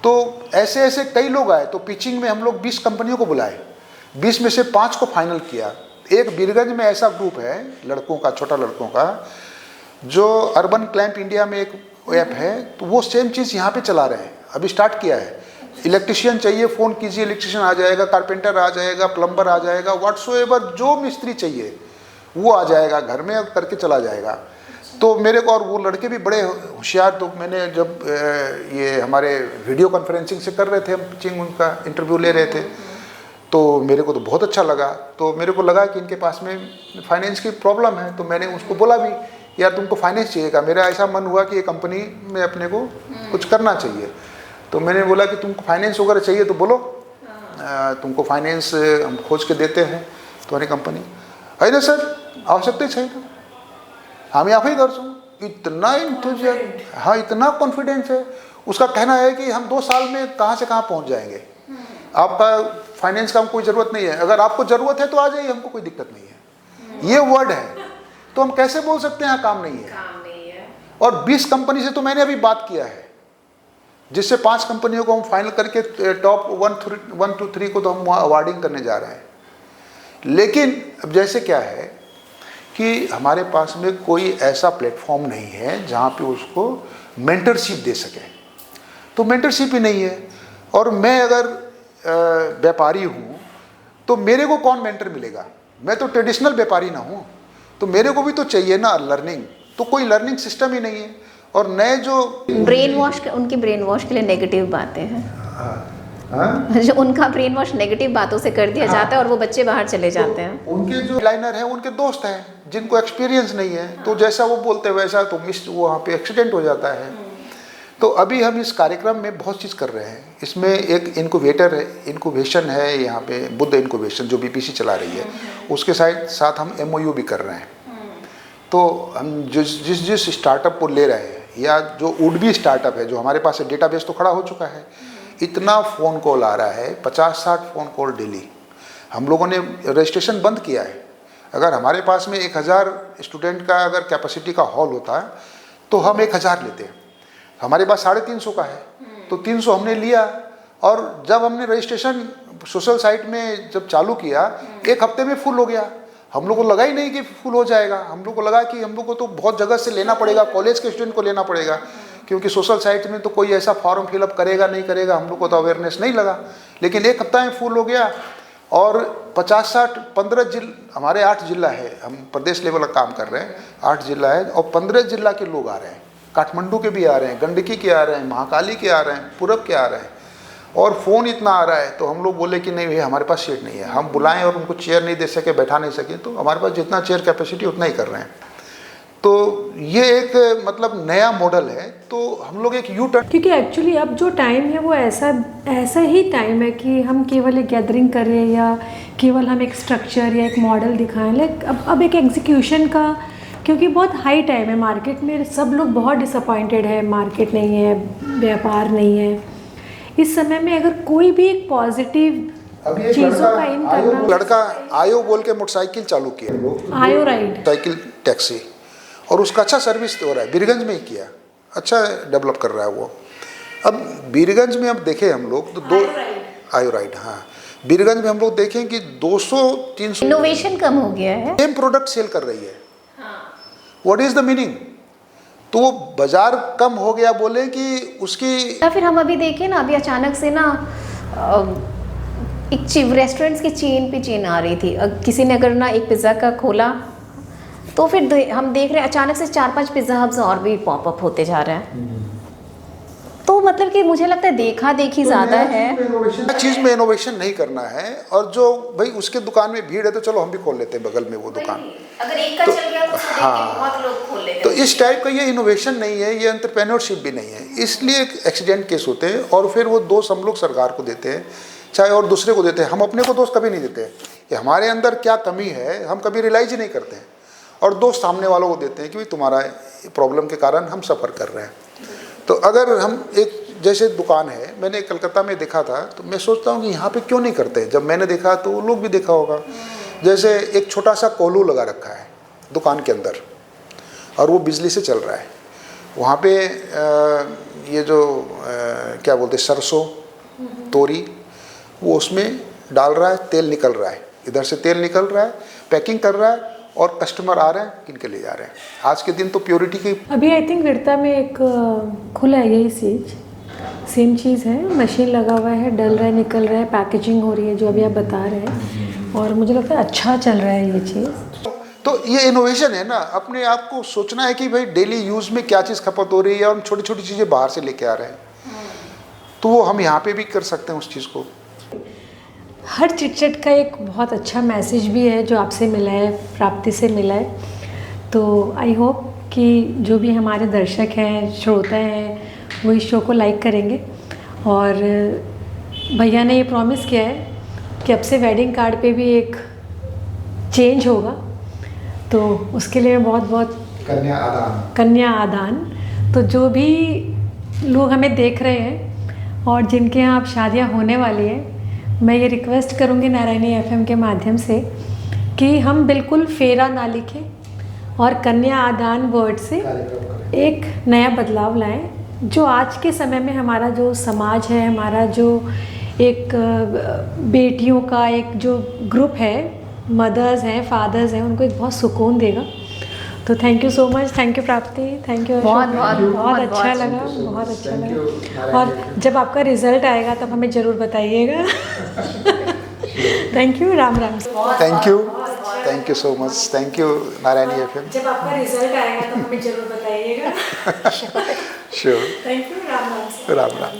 तो ऐसे ऐसे कई लोग आए, तो पिचिंग में हम लोग 20 कंपनियों को बुलाए, 20 में से 5 को फाइनल किया। एक बीरगंज में ऐसा ग्रुप है लड़कों का, छोटा लड़कों का, जो अर्बन क्लैंप इंडिया में एक ऐप है, तो वो सेम चीज़ यहाँ पे चला रहे हैं, अभी स्टार्ट किया है। इलेक्ट्रिशियन चाहिए फ़ोन कीजिए, इलेक्ट्रिशियन आ जाएगा, कारपेंटर आ जाएगा, प्लम्बर आ जाएगा, व्हाट्सोएवर जो मिस्त्री चाहिए वो आ जाएगा, घर में करके चला जाएगा। तो मेरे को, और वो लड़के भी बड़े होशियार, तो मैंने जब ये हमारे वीडियो कॉन्फ्रेंसिंग से कर रहे थे, हम पिचिंग उनका इंटरव्यू ले रहे थे, तो मेरे को तो बहुत अच्छा लगा। तो मेरे को लगा कि इनके पास में फाइनेंस की प्रॉब्लम है, तो मैंने उसको बोला भी, यार तुमको फाइनेंस चाहिएगा। मेरा ऐसा मन हुआ कि ये कंपनी में अपने को कुछ करना चाहिए, तो मैंने बोला कि तुमको फाइनेंस वगैरह चाहिए तो बोलो, तुमको फाइनेंस हम खोज के देते हैं तुम्हारी कंपनी है ना सर, आवश्यकता चाहिए हम यहाँ ही कर। इतना इंथुजियाज्म, हाँ इतना कॉन्फिडेंस है। उसका कहना है कि हम 2 साल में कहाँ से कहाँ पहुँच जाएंगे, आपका फाइनेंस का हमको कोई ज़रूरत नहीं है, अगर आपको ज़रूरत है तो आ जाइए, हमको कोई दिक्कत नहीं है। ये वर्ड है, तो हम कैसे बोल सकते हैं यहाँ काम नहीं है। और 20 कंपनी से तो मैंने अभी बात किया है, जिससे 5 कंपनियों को हम फाइनल करके टॉप 1 2 3 को तो हम अवार्डिंग करने जा रहे हैं। लेकिन अब जैसे क्या है कि हमारे पास में कोई ऐसा प्लेटफॉर्म नहीं है जहाँ पे उसको मेंटरशिप दे सके, तो मेंटरशिप ही नहीं है। और मैं अगर व्यापारी हूँ तो मेरे को कौन मेंटर मिलेगा, मैं तो ट्रेडिशनल व्यापारी ना हूँ, तो मेरे को भी तो चाहिए ना लर्निंग, तो कोई लर्निंग सिस्टम ही नहीं है। और नए जो ब्रेन वॉश, उनकी ब्रेन वॉश के लिए नेगेटिव बातें हैं, जो उनका ब्रेन वॉश नेगेटिव बातों से कर दिया जाता है और वो बच्चे बाहर चले जाते हैं। उनके जो लाइनर हैं उनके दोस्त हैं जिनको एक्सपीरियंस नहीं है, तो जैसा वो बोलते हैं वैसा तो वो वहाँ पे एक्सीडेंट हो जाता है। तो अभी हम इस कार्यक्रम में बहुत चीज़ कर रहे हैं। इसमें एक इनक्यूबेटर है, इनक्यूबेशन है यहाँ पे, बुद्ध इनक्यूबेशन जो बीपीसी चला रही है, उसके साथ हम MOU भी कर रहे हैं। तो हम जिस स्टार्टअप को ले रहे हैं, या जो वुड बी स्टार्टअप है, जो हमारे पास है, डेटाबेस तो खड़ा हो चुका है, इतना फ़ोन कॉल आ रहा है, 50-60 फ़ोन कॉल डेली। हम लोगों ने रजिस्ट्रेशन बंद किया है। अगर हमारे पास में 1000 स्टूडेंट का अगर कैपेसिटी का हॉल होता है तो हम 1000 लेते हैं, हमारे पास 350 का है, तो 300 हमने लिया। और जब हमने रजिस्ट्रेशन सोशल साइट में जब चालू किया, 1 हफ्ते में फुल हो गया। हम लोग को लगा ही नहीं कि फुल हो जाएगा, हम लोग को लगा कि हम लोग को तो बहुत जगह से लेना पड़ेगा, कॉलेज के स्टूडेंट को लेना पड़ेगा, क्योंकि सोशल साइट में तो कोई ऐसा फॉर्म फिलअप करेगा नहीं करेगा, हम लोग को तो अवेयरनेस नहीं लगा। लेकिन 1 हफ्ता में फुल हो गया। और 50-60 15 जिला, हमारे 8 जिला है, हम प्रदेश लेवल का काम कर रहे हैं, 8 जिला है, और 15 जिला के लोग आ रहे हैं, काठमांडू के भी आ रहे हैं, गंडकी के आ रहे हैं, महाकाली के आ रहे हैं, पूरब के आ रहे हैं। और फ़ोन इतना आ रहा है तो हम लोग बोले कि नहीं भैया हमारे पास सीट नहीं है, हम बुलाएं और उनको चेयर नहीं दे सके, बैठा नहीं सके, तो हमारे पास जितना चेयर कैपेसिटी उतना ही कर रहे हैं। तो ये एक मतलब नया मॉडल है, तो हम लोग एक यू टर्न, क्योंकि एक्चुअली अब जो टाइम है वो ऐसा ही टाइम है कि हम केवल एक गैदरिंग करें या केवल हम एक स्ट्रक्चर या एक मॉडल दिखाएं। लाइक अब एक एग्जीक्यूशन का, क्योंकि बहुत हाई टाइम है मार्केट में, सब लोग बहुत डिसअपॉइंटेड है, मार्केट नहीं है, व्यापार नहीं है। इस समय में अगर कोई भी एक पॉजिटिव चीज़ों का इन करना, लड़का आयो बोल के मोटरसाइकिल चालू किया, आयो राइड साइकिल टैक्सी, और उसका अच्छा सर्विस हो रहा है, बीरगंज में ही किया, अच्छा डेवलप कर रहा है वो। अब बीरगंज में अब देखें हम लोग तो दो आयो राइड, हाँ, बीरगंज में हम लोग देखें कि 200-300 इनोवेशन कम हो गया है। सेम प्रोडक्ट सेल कर रही है। What is the meaning? तो वो बाजार कम हो गया बोले कि उसकी, या फिर हम अभी देखें ना, अभी अचानक से ना एक रेस्टोरेंट्स की चेन पे चेन आ रही थी। किसी ने अगर ना एक पिज़्ज़ा का खोला तो फिर हम देख रहे हैं अचानक से 4-5 पिज़्ज़ा हब्स और भी पॉपअप होते जा रहे हैं। तो मतलब कि मुझे लगता है देखा देखी ज़्यादा है। चीज़ में इनोवेशन नहीं करना है, और जो भाई उसके दुकान में भीड़ है तो चलो हम भी खोल लेते हैं बगल में वो दुकान। अगर एक का चल गया तो उसको देख के बहुत लोग खोल लेते हैं। तो इस टाइप का ये इनोवेशन नहीं है, ये एंटरप्रेन्योरशिप भी नहीं है, इसलिए एक्सीडेंट केस होते हैं। और फिर वो दोष हम लोग सरकार को देते हैं, चाहे और दूसरे को देते हैं, हम अपने को दोष कभी नहीं देते कि हमारे अंदर क्या कमी है, हम कभी रियलाइज ही नहीं करते हैं, और दोष सामने वालों को देते हैं कि भाई तुम्हारा प्रॉब्लम के कारण हम सफ़र कर रहे हैं। तो अगर हम एक जैसे दुकान है, मैंने कलकत्ता में देखा था, तो मैं सोचता हूँ कि यहाँ पे क्यों नहीं करते। जब मैंने देखा तो वो लोग भी देखा होगा, जैसे एक छोटा सा कोल्हू लगा रखा है दुकान के अंदर और वो बिजली से चल रहा है। वहाँ पे ये जो क्या बोलते हैं, सरसों तोरी, वो उसमें डाल रहा है, तेल निकल रहा है, इधर से तेल निकल रहा है, पैकिंग कर रहा है, और कस्टमर आ रहे हैं, किन के ले जा रहे हैं। आज के दिन तो प्योरिटी की, अभी आई थिंक विरता में एक खुला है यही चीज़, सेम चीज़ है, मशीन लगा हुआ है, डल रहा है, निकल रहा है, पैकेजिंग हो रही है, जो अभी आप बता रहे हैं, और मुझे लगता है अच्छा चल रहा है ये चीज़। तो ये इनोवेशन है ना, अपने आप को सोचना है कि भाई डेली यूज़ में क्या चीज़ खपत हो रही है, और हम छोटी छोटी चीज़ें बाहर से लेके आ रहे हैं, तो वो हम यहाँ पे भी कर सकते हैं उस चीज़ को। हर चिटचट का एक बहुत अच्छा मैसेज भी है जो आपसे मिला है, प्राप्ति से मिला है। तो आई होप कि जो भी हमारे दर्शक हैं, श्रोता हैं, वो इस शो को लाइक करेंगे। और भैया ने ये प्रॉमिस किया है कि अब से वेडिंग कार्ड पे भी एक चेंज होगा, तो उसके लिए मैं बहुत बहुत कन्या आदान। तो जो भी लोग हमें देख रहे हैं और जिनके यहाँ अब शादियाँ होने वाली हैं, मैं ये रिक्वेस्ट करूँगी नारायणी एफएम के माध्यम से कि हम बिल्कुल फेरा ना लिखें और कन्या आदान वर्ड से एक नया बदलाव लाएं, जो आज के समय में हमारा जो समाज है, हमारा जो एक बेटियों का एक जो ग्रुप है, मदर्स हैं, फादर्स हैं, उनको एक बहुत सुकून देगा। तो thank you so much, thank you प्राप्ति, थैंक यू। बहुत अच्छा लगा, बहुत अच्छा लगा। और जब आपका रिजल्ट आएगा तब हमें ज़रूर बताइएगा। Thank you, Ram Ram. Thank you so much, thank you Narayani FM. जब आपका रिजल्ट आएगा तब हमें ज़रूर बताइएगा। Sure. Thank you, Ram Ram. Ram Ram.